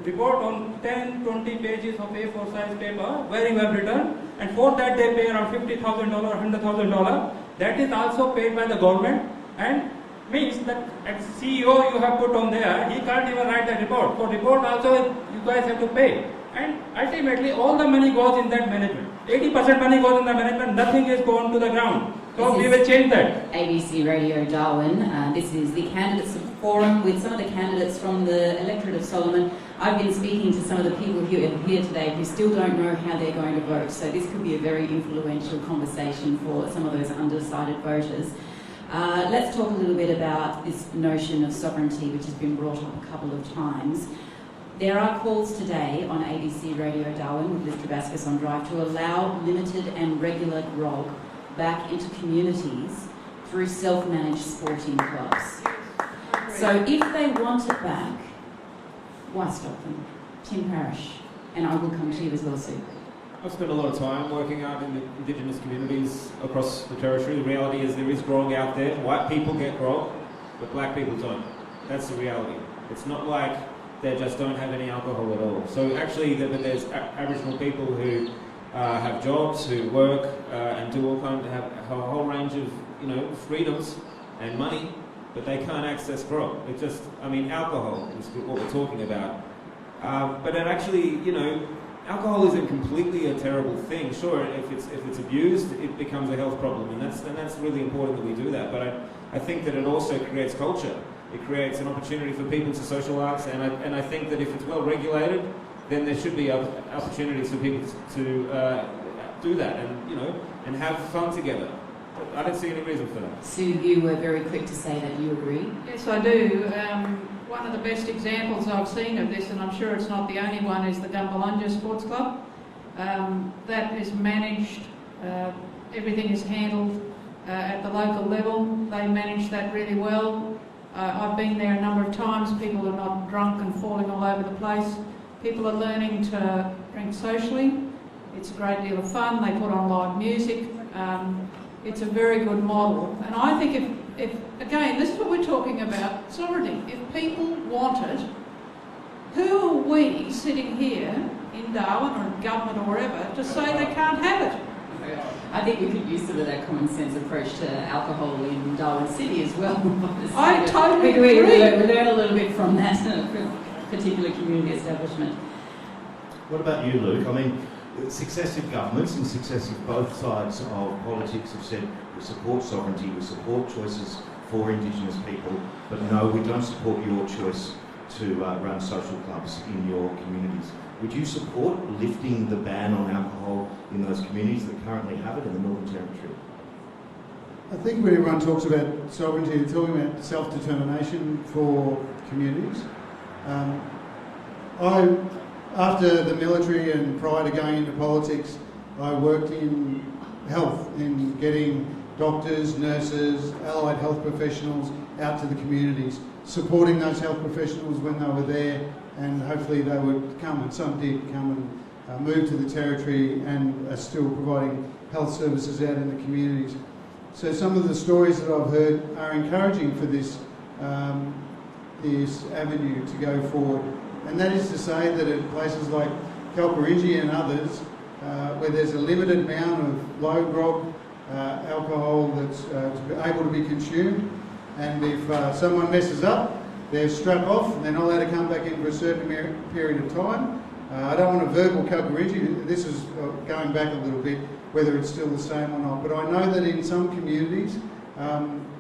report on 10, 20 pages of A4 size paper, very well written, and for that they pay around $50,000, $100,000. That is also paid by the government, and means that as CEO you have put on there, he can't even write the report. For report also you guys have to pay. And ultimately all the money goes in that management. 80% money goes in the management, nothing is going to the ground. So we will change that. ABC Radio Darwin. This is the candidates forum with some of the candidates from the electorate of Solomon. I've been speaking to some of the people here today who still don't know how they're going to vote. So this could be a very influential conversation for some of those undecided voters. Let's talk a little bit about this notion of sovereignty, which has been brought up a couple of times. There are calls today on ABC Radio Darwin with Liz Trubascus on Drive to allow limited and regular grog back into communities through self-managed sporting clubs. So if they want it back, why stop them? Tim Parish, and I will come to you as well, Sue. I've spent a lot of time working out in the Indigenous communities across the territory. The reality is there is grog out there. White people get grog, but black people don't. That's the reality. It's not like they just don't have any alcohol at all. So actually there's Aboriginal people who have jobs, who work and do all kinds of have a whole range of freedoms and money, but they can't access grog. It's just, alcohol is what we're talking about. But it actually, alcohol isn't completely a terrible thing. Sure, if it's abused, it becomes a health problem, and that's really important that we do that. But I think that it also creates culture. It creates an opportunity for people to socialise, and I think that if it's well regulated, then there should be opportunities for people to do that and have fun together. I don't see any reason for that. Sue, you were very quick to say that you agree. Yes, I do. One of the best examples I've seen of this, and I'm sure it's not the only one, is the Gumbalunja Sports Club. That is managed, everything is handled at the local level. They manage that really well. I've been there a number of times. People are not drunk and falling all over the place. People are learning to drink socially. It's a great deal of fun. They put on live music. It's a very good model. And I think if again, this is what we're talking about, sovereignty. If people want it, who are we sitting here in Darwin or in government or wherever to say they can't have it? I think we could use sort of that common sense approach to alcohol in Darwin City as well. I totally we agree. learn a little bit from that particular community establishment. What about you, Luke? I mean, successive governments and successive both sides of politics have said we support sovereignty, we support choices for Indigenous people, but no, we don't support your choice to run social clubs in your communities. Would you support lifting the ban on alcohol in those communities that currently have it in the Northern Territory? I think when everyone talks about sovereignty, they're talking about self-determination for communities. After the military and prior to going into politics, I worked in health, in getting doctors, nurses, allied health professionals out to the communities, supporting those health professionals when they were there, and hopefully they would come, and some did come and move to the Territory and are still providing health services out in the communities. So some of the stories that I've heard are encouraging for this, this avenue to go forward. And that is to say that at places like Kalkarinji and others, where there's a limited amount of low grog alcohol that's able to be consumed, and if someone messes up, they're struck off and they're not allowed to come back in for a certain period of time. I don't want a verbal Kalkarinji, this is going back a little bit, whether it's still the same or not, but I know that in some communities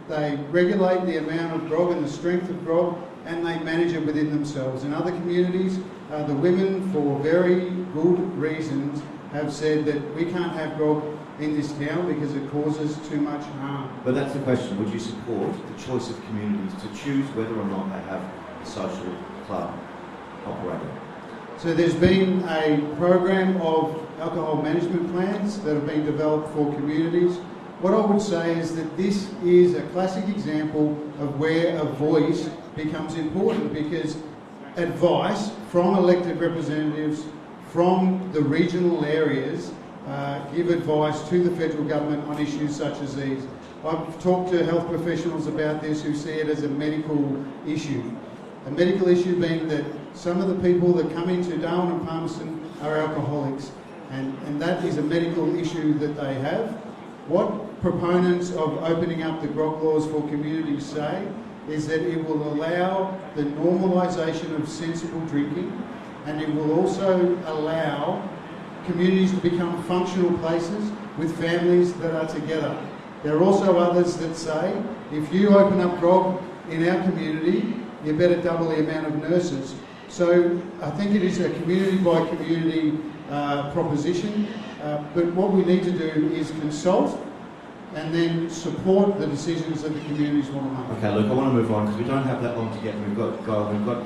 they regulate the amount of grog and the strength of grog, and they manage it within themselves. In other communities, the women, for very good reasons, have said that we can't have grog in this town because it causes too much harm. But that's the question. Would you support the choice of communities to choose whether or not they have a social club operating? So there's been a program of alcohol management plans that have been developed for communities. What I would say is that this is a classic example of where a voice becomes important, because advice from elected representatives from the regional areas give advice to the federal government on issues such as these. I've talked to health professionals about this who see it as a medical issue. A medical issue being that some of the people that come into Darwin and Palmerston are alcoholics, and that is a medical issue that they have. What proponents of opening up the grog laws for communities say is that it will allow the normalisation of sensible drinking, and it will also allow communities to become functional places with families that are together. There are also others that say, if you open up grog in our community, you better double the amount of nurses. So I think it is a community by community proposition, but what we need to do is consult and then support the decisions that the communities want to make. Okay, look, I want to move on because we don't have that long to get. We've got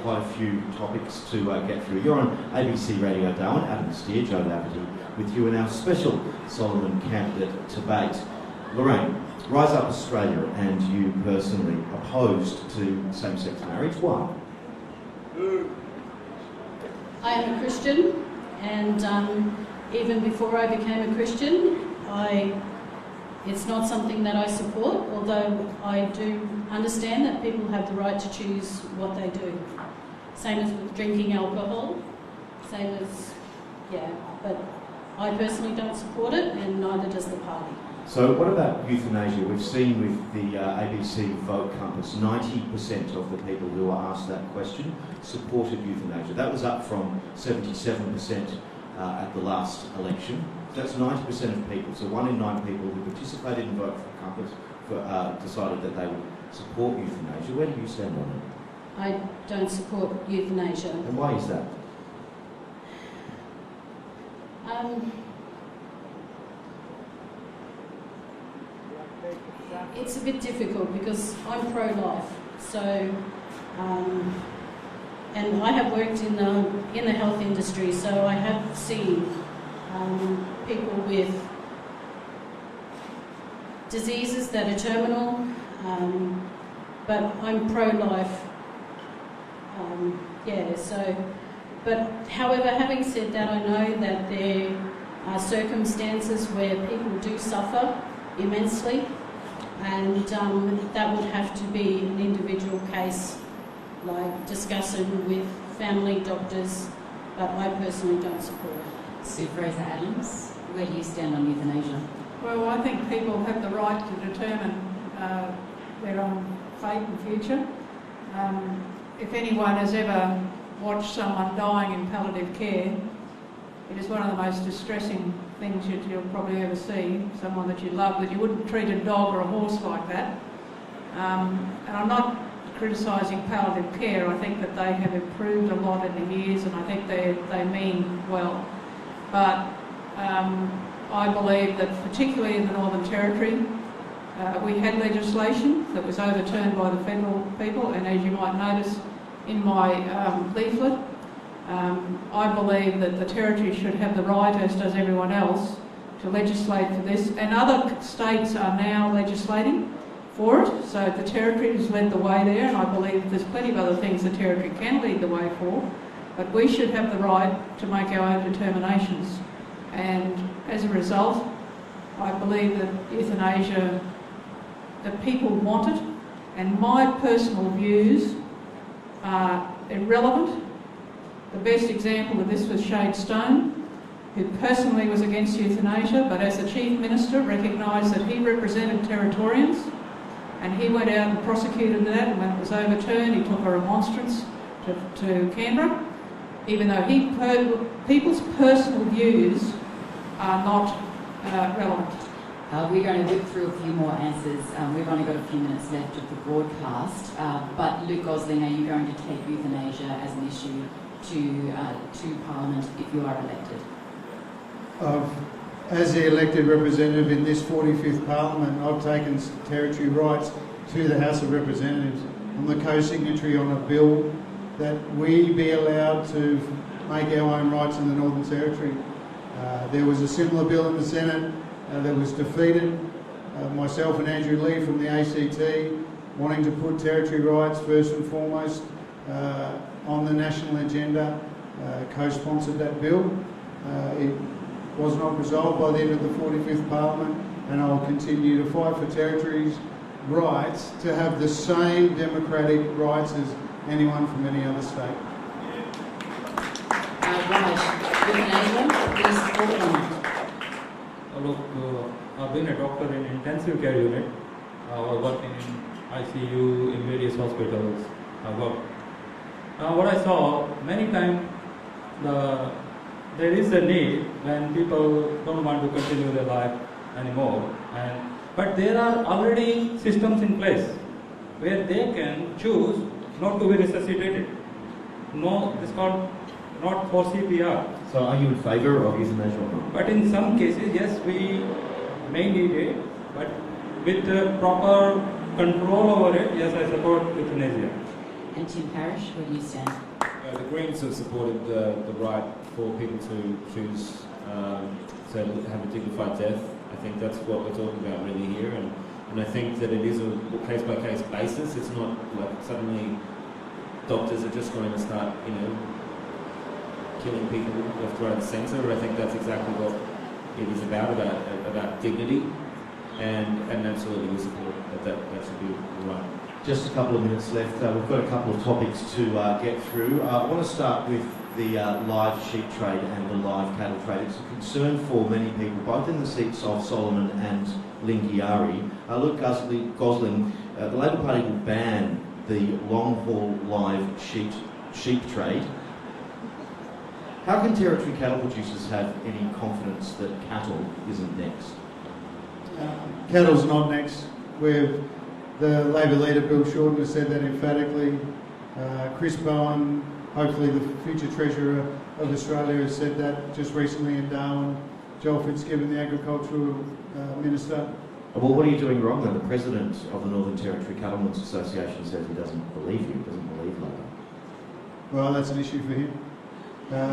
quite a few topics to get through. You're on ABC Radio Darwin, Adam Steer, Jo Laverty, with you in our special Solomon candidate debate. Lorraine, Rise Up Australia and you personally opposed to same-sex marriage. Why? I am a Christian, and even before I became a Christian, it's not something that I support, although I do understand that people have the right to choose what they do. Same as with drinking alcohol, same as, but I personally don't support it, and neither does the party. So what about euthanasia? We've seen with the ABC Vote Compass, 90% of the people who were asked that question supported euthanasia. That was up from 77% at the last election. That's 90% of people. So 1 in 9 people who participated in Vote for Compass decided that they would support euthanasia. Where do you stand on it? I don't support euthanasia. And why is that? It's a bit difficult because I'm pro-life, so and I have worked in the health industry, so I have seen people with diseases that are terminal, but I'm pro-life. But however, having said that, I know that there are circumstances where people do suffer immensely, and that would have to be an individual case, like discussing with family doctors, but I personally don't support it. Sue Fraser-Adams, where do you stand on euthanasia? Well, I think people have the right to determine their own fate and future. If anyone has ever watched someone dying in palliative care, it is one of the most distressing things you'll probably ever see, someone that you love, that you wouldn't treat a dog or a horse like that. And I'm not criticising palliative care. I think that they have improved a lot in the years, and I think they mean well. But I believe that particularly in the Northern Territory, we had legislation that was overturned by the federal people, and as you might notice in my leaflet, I believe that the Territory should have the right, as does everyone else, to legislate for this, and other states are now legislating for it, so the Territory has led the way there, and I believe there's plenty of other things the Territory can lead the way for, but we should have the right to make our own determinations, and as a result, I believe that euthanasia, that people want it, and my personal views are irrelevant. The best example of this was Shade Stone, who personally was against euthanasia, but as the Chief Minister recognised that he represented Territorians, and he went out and prosecuted that, and when it was overturned, he took a remonstrance to Canberra, even though people's personal views are not relevant. We're going to whip through a few more answers. We've only got a few minutes left of the broadcast, but Luke Gosling, are you going to take euthanasia as an issue to Parliament if you are elected? As the elected representative in this 45th Parliament, I've taken Territory rights to the House of Representatives. I'm the co-signatory on a bill that we be allowed to make our own rights in the Northern Territory. There was a similar bill in the Senate that was defeated. Myself and Andrew Lee from the ACT wanting to put Territory rights first and foremost on the national agenda, co-sponsored that bill. It was not resolved by the end of the 45th Parliament, and I'll continue to fight for Territory's rights to have the same democratic rights as anyone from any other state. Raj, euthanasia, do you support it or not? Look, I've been a doctor in intensive care unit. I worked in ICU in various hospitals. What I saw many times, there is a need when people don't want to continue their life anymore, but there are already systems in place where they can choose not to be resuscitated. No, this is called not for CPR. So are you in favour of euthanasia or not? But in some cases, yes, we may need it, but with proper control over it, yes, I support euthanasia. And Tim Parish, where do you stand? The Greens have supported the right for people to choose to have a dignified death. I think that's what we're talking about really here, and I think that it is a case-by-case basis. It's not like suddenly doctors are just going to start, killing people left, right and centre. I think that's exactly what it is about dignity, and absolutely we support that should be right. Just a couple of minutes left. We've got a couple of topics to get through. I want to start with the live sheep trade and the live cattle trade. It's a concern for many people, both in the seats of Solomon and Lingiari. Luke Gosling, the Labor Party will ban the long-haul live sheep trade. How can Territory cattle producers have any confidence that cattle isn't next? Cattle's not next. The Labor leader, Bill Shorten, has said that emphatically. Chris Bowen, hopefully the future Treasurer of Australia, has said that just recently in Darwin. Joel Fitzgibbon, the Agricultural Minister. Well, what are you doing wrong then? The President of the Northern Territory Cattlemen's Association says he doesn't believe you, doesn't believe Labor. Well, that's an issue for him. Thank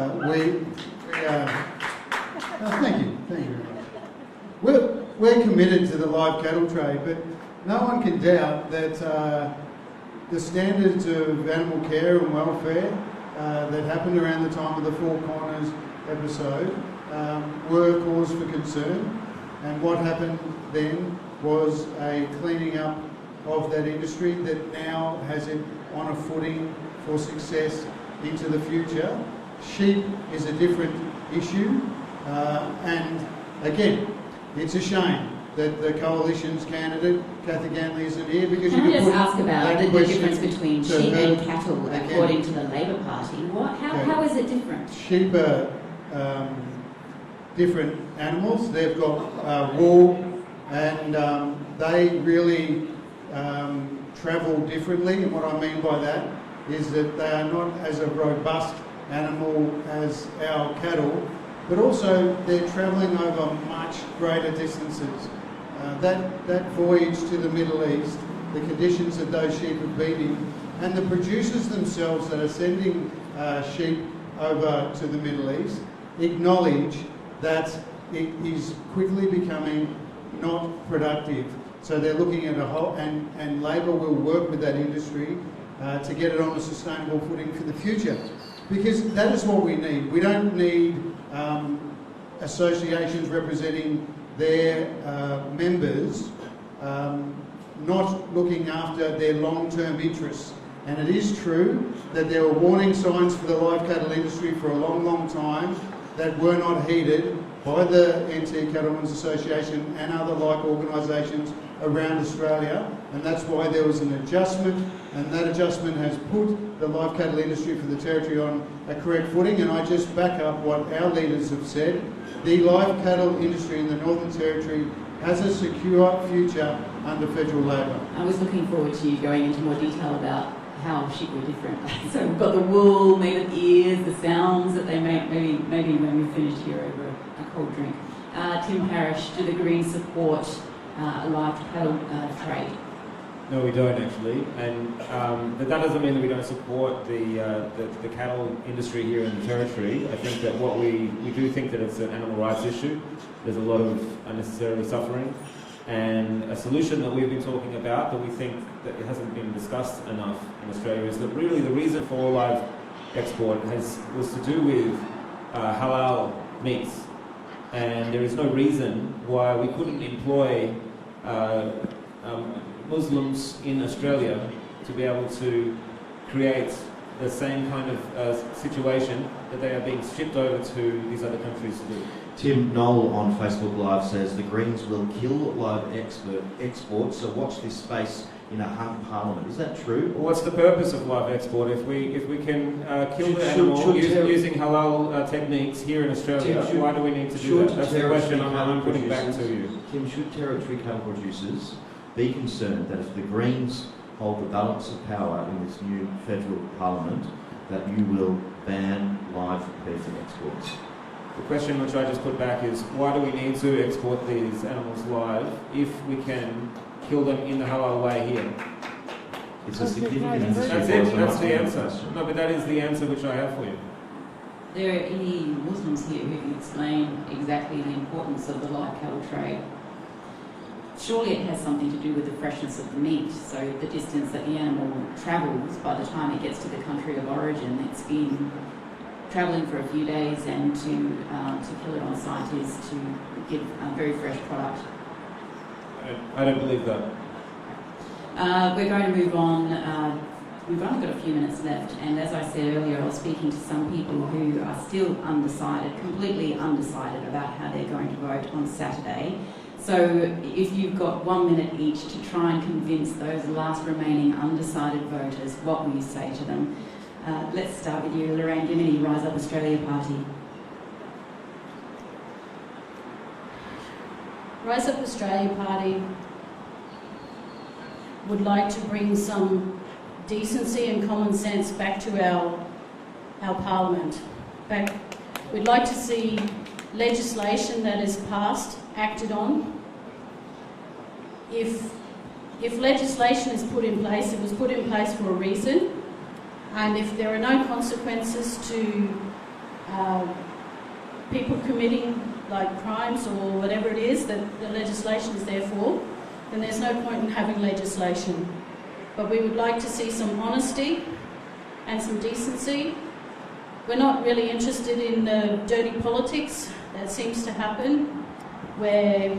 you very much. We're committed to the live cattle trade, but no one can doubt that the standards of animal care and welfare that happened around the time of the Four Corners episode were cause for concern. And what happened then was a cleaning up of that industry that now has it on a footing for success into the future. Sheep is a different issue, and again, it's a shame that the Coalition's candidate, Cathy Ganley, isn't here, because Can I you just could put ask about that the question difference between to sheep her and cattle again. according to the Labor Party? How is it different? Sheep are different animals. They've got wool, and they really travel differently. And what I mean by that is that they are not as a robust animal as our cattle, but also they're travelling over much greater distances. That voyage to the Middle East, the conditions that those sheep have been in, and the producers themselves that are sending sheep over to the Middle East acknowledge that it is quickly becoming not productive. So they're looking at a whole, and Labor will work with that industry to get it on a sustainable footing for the future. Because that is what we need. We don't need associations representing their members not looking after their long-term interests. And it is true that there were warning signs for the live cattle industry for a long, long time that were not heeded by the NT Cattlemen's Association and other like organisations around Australia, and that's why there was an adjustment, and that adjustment has put the live cattle industry for the Territory on a correct footing. And I just back up what our leaders have said. The live cattle industry in the Northern Territory has a secure future under federal Labor. I was looking forward to you going into more detail about how sheep were different. So we've got the wool made with ears, the sounds that they make, maybe when we've finished here over a cold drink. Tim Parish, do the Greens support a live cattle trade? No, we don't actually, and but that doesn't mean that we don't support the cattle industry here in the Territory. I think that we do think that it's an animal rights issue. There's a lot of unnecessary suffering, and a solution that we've been talking about that we think that it hasn't been discussed enough in Australia is that really the reason for live export was to do with halal meats, and there is no reason why we couldn't employ Muslims in Australia to be able to create the same kind of situation that they are being shipped over to these other countries to do. Tim Knoll on Facebook Live says the Greens will kill live exports, so watch this space in a hung parliament. Is that true? Well, what's the purpose of live export if we can kill the animal using halal techniques here in Australia? Why do we need to do that? That's the question I'm putting back to you. Tim, should Territory cattle producers be concerned that if the Greens hold the balance of power in this new federal parliament, that you will ban live beef exports? The question which I just put back is, why do we need to export these animals live if we can kill them in the halal way here? It's a significant industry. That's it, that's the answer. No, but that is the answer which I have for you. Are there any Muslims here who can explain exactly the importance of the live cattle trade? Surely it has something to do with the freshness of the meat, so the distance that the animal travels by the time it gets to the country of origin. It's been travelling for a few days, and to kill it on site is to give a very fresh product. I don't believe that. We're going to move on. We've only got a few minutes left, and as I said earlier, I was speaking to some people who are still undecided, completely undecided about how they're going to vote on Saturday. So if you've got 1 minute each to try and convince those last remaining undecided voters, what will you say to them? Let's start with you, Lorraine Gimini, Rise Up Australia Party. Rise Up Australia Party would like to bring some decency and common sense back to our parliament. We'd like to see legislation that is passed, acted on. If legislation is put in place, it was put in place for a reason, and if there are no consequences to people committing like crimes or whatever it is that the legislation is there for, then there's no point in having legislation. but we would like to see some honesty and some decency. We're not really interested in the dirty politics that seems to happen, where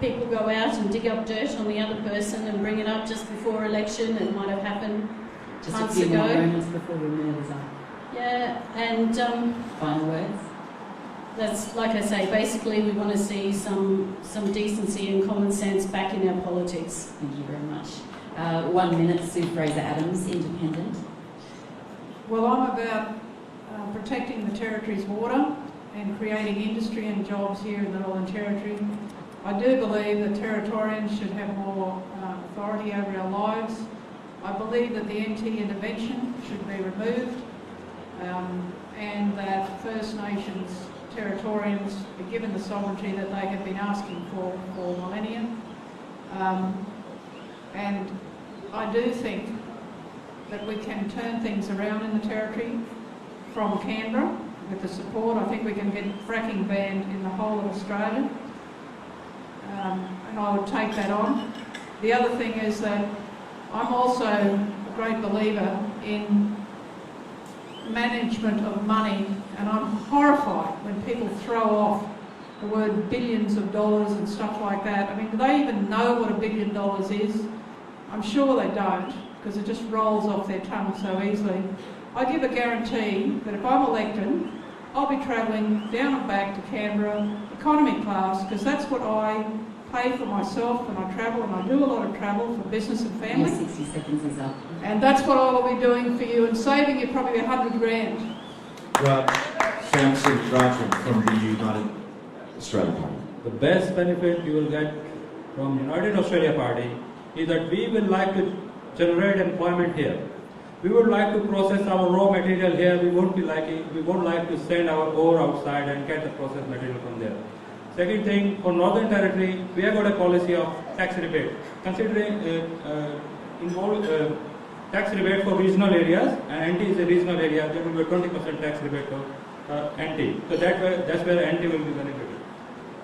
people go out and dig up dirt on the other person and bring it up just before election. It might have happened Just months a few ago. more moments before we move on. Yeah, and Final words? that's, like I say, basically we want to see some decency and common sense back in our politics. Thank you very much. 1 minute, Sue Fraser-Adams, Independent. Well, I'm about protecting the Territory's water and creating industry and jobs here in the Northern Territory. I do believe that Territorians should have more authority over our lives. I believe that the NT intervention should be removed and that First Nations Territorians be given the sovereignty that they have been asking for millennia. And I do think that we can turn things around in the Territory from Canberra with the support. I think we can get fracking banned in the whole of Australia. And I would take that on. The other thing is that I'm also a great believer in management of money, and I'm horrified when people throw off the word billions of dollars and stuff like that. I mean, do they even know what $1 billion is? I'm sure they don't, because it just rolls off their tongue so easily. I give a guarantee that if I'm elected, I'll be travelling down and back to Canberra, economy class, because that's what I pay for myself when I travel, and I do a lot of travel for business and family. Your 60 seconds is up. And that's what I will be doing for you, and saving you probably 100 grand. Samson Rajwin from the United Australia Party. The best benefit you will get from United Australia Party is that we will like to generate employment here. We would like to process our raw material here. We won't like to send our ore outside and get the processed material from there. Second thing, for Northern Territory, we have got a policy of tax rebate. Considering tax rebate for regional areas, and NT is a regional area, there will be a 20% tax rebate for NT. So that's where NT will be benefited.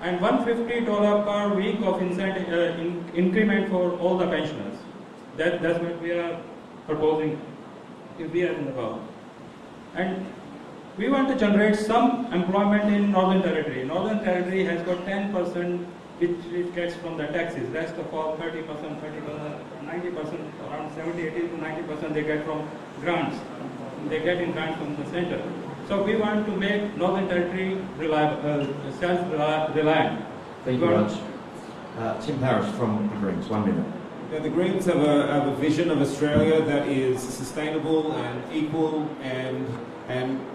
And $150 per week of incentive, increment for all the pensioners. That's what we are proposing if we are in the power. And we want to generate some employment in Northern Territory. Northern Territory has got 10% which it gets from the taxes. Rest of all 30%, 90%, around 70, 80 to 90% they get from grants. They get in grants from the centre. So we want to make Northern Territory self-reliant. Thank you, Raj. Tim Parish from the Greens, 1 minute. Yeah, the Greens have a vision of Australia that is sustainable and equal and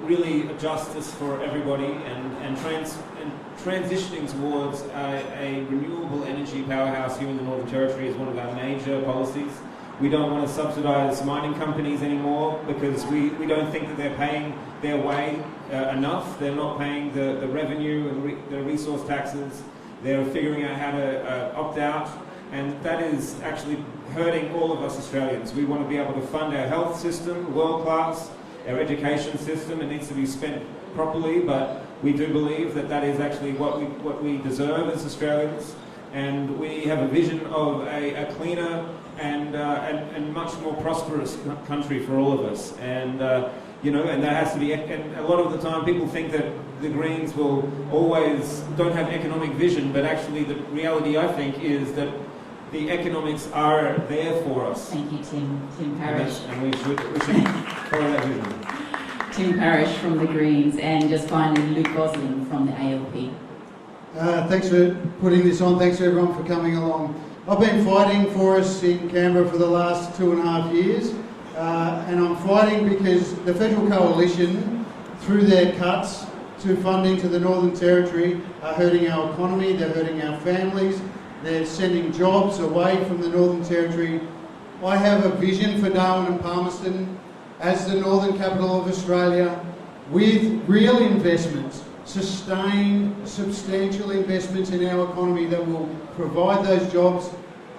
really a justice for everybody and transitioning towards a renewable energy powerhouse here in the Northern Territory is one of our major policies. We don't want to subsidise mining companies anymore because we don't think that they're paying their way enough. They're not paying the revenue and the resource taxes. They're figuring out how to opt out, and that is actually hurting all of us Australians. We want to be able to fund our health system, world class, our education system. It needs to be spent properly, but we do believe that that is actually what we deserve as Australians. And we have a vision of a cleaner and much more prosperous country for all of us. And and that has to be. And a lot of the time, people think that the Greens will always don't have economic vision, but actually, the reality I think is that the economics are there for us. Thank you, Tim Parish. And we should follow that vision. Tim Parish from the Greens, and just finally Luke Gosling from the ALP. Thanks for putting this on. Thanks everyone for coming along. I've been fighting for us in Canberra for the last 2.5 years, and I'm fighting because the Federal Coalition, through their cuts to funding to the Northern Territory, are hurting our economy, they're hurting our families, they're sending jobs away from the Northern Territory. I have a vision for Darwin and Palmerston as the Northern Capital of Australia with real investments, sustained, substantial investments in our economy that will provide those jobs,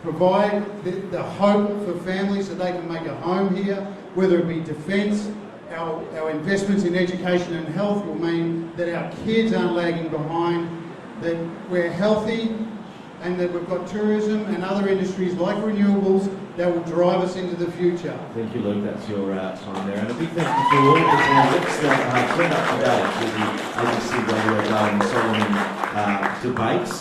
provide the hope for families that they can make a home here, whether it be defence. Our investments in education and health will mean that our kids aren't lagging behind, that we're healthy, and that we've got tourism and other industries like renewables that will drive us into the future. Thank you, Luke. That's your time there. And a big thank you to all the candidates that turned up today to the ABC Radio Darwin Solomon debates.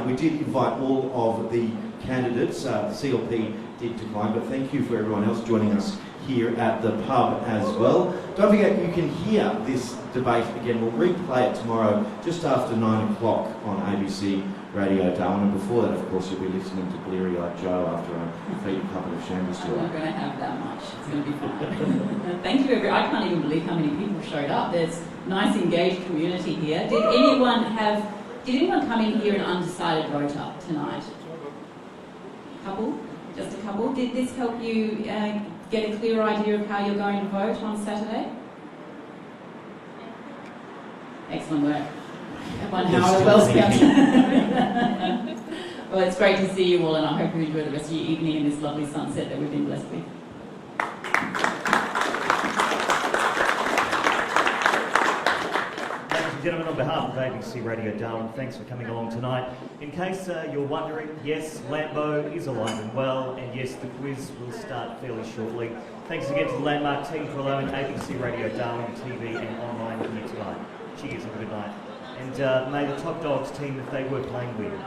We did invite all of the candidates. The CLP did decline, but thank you for everyone else joining us here at the pub as well. Don't forget, you can hear this debate again. We'll replay it tomorrow just after 9 o'clock on ABC Radio Darwin. And before that, of course, you'll be listening to Bleary-Eyed Joe after I feed a couple of shambles to I'm not going to have that much. It's going to be fun. Thank you, everyone. I can't even believe how many people showed up. There's nice, engaged community here. Did anyone come in here an undecided voter tonight? Couple? Just a couple? Did this help you get a clear idea of how you're going to vote on Saturday? Excellent work. One hour well spent. Well, it's great to see you all, and I hope you enjoy the rest of your evening in this lovely sunset that we've been blessed with. Ladies and gentlemen, on behalf of ABC Radio Darwin, thanks for coming along tonight. In case you're wondering, yes, Lambo is alive and well, and yes, the quiz will start fairly shortly. Thanks again to the Landmark team for allowing ABC Radio Darwin TV and online here tonight. Cheers, have a good night. And may the Top Dogs team, if they were playing, win.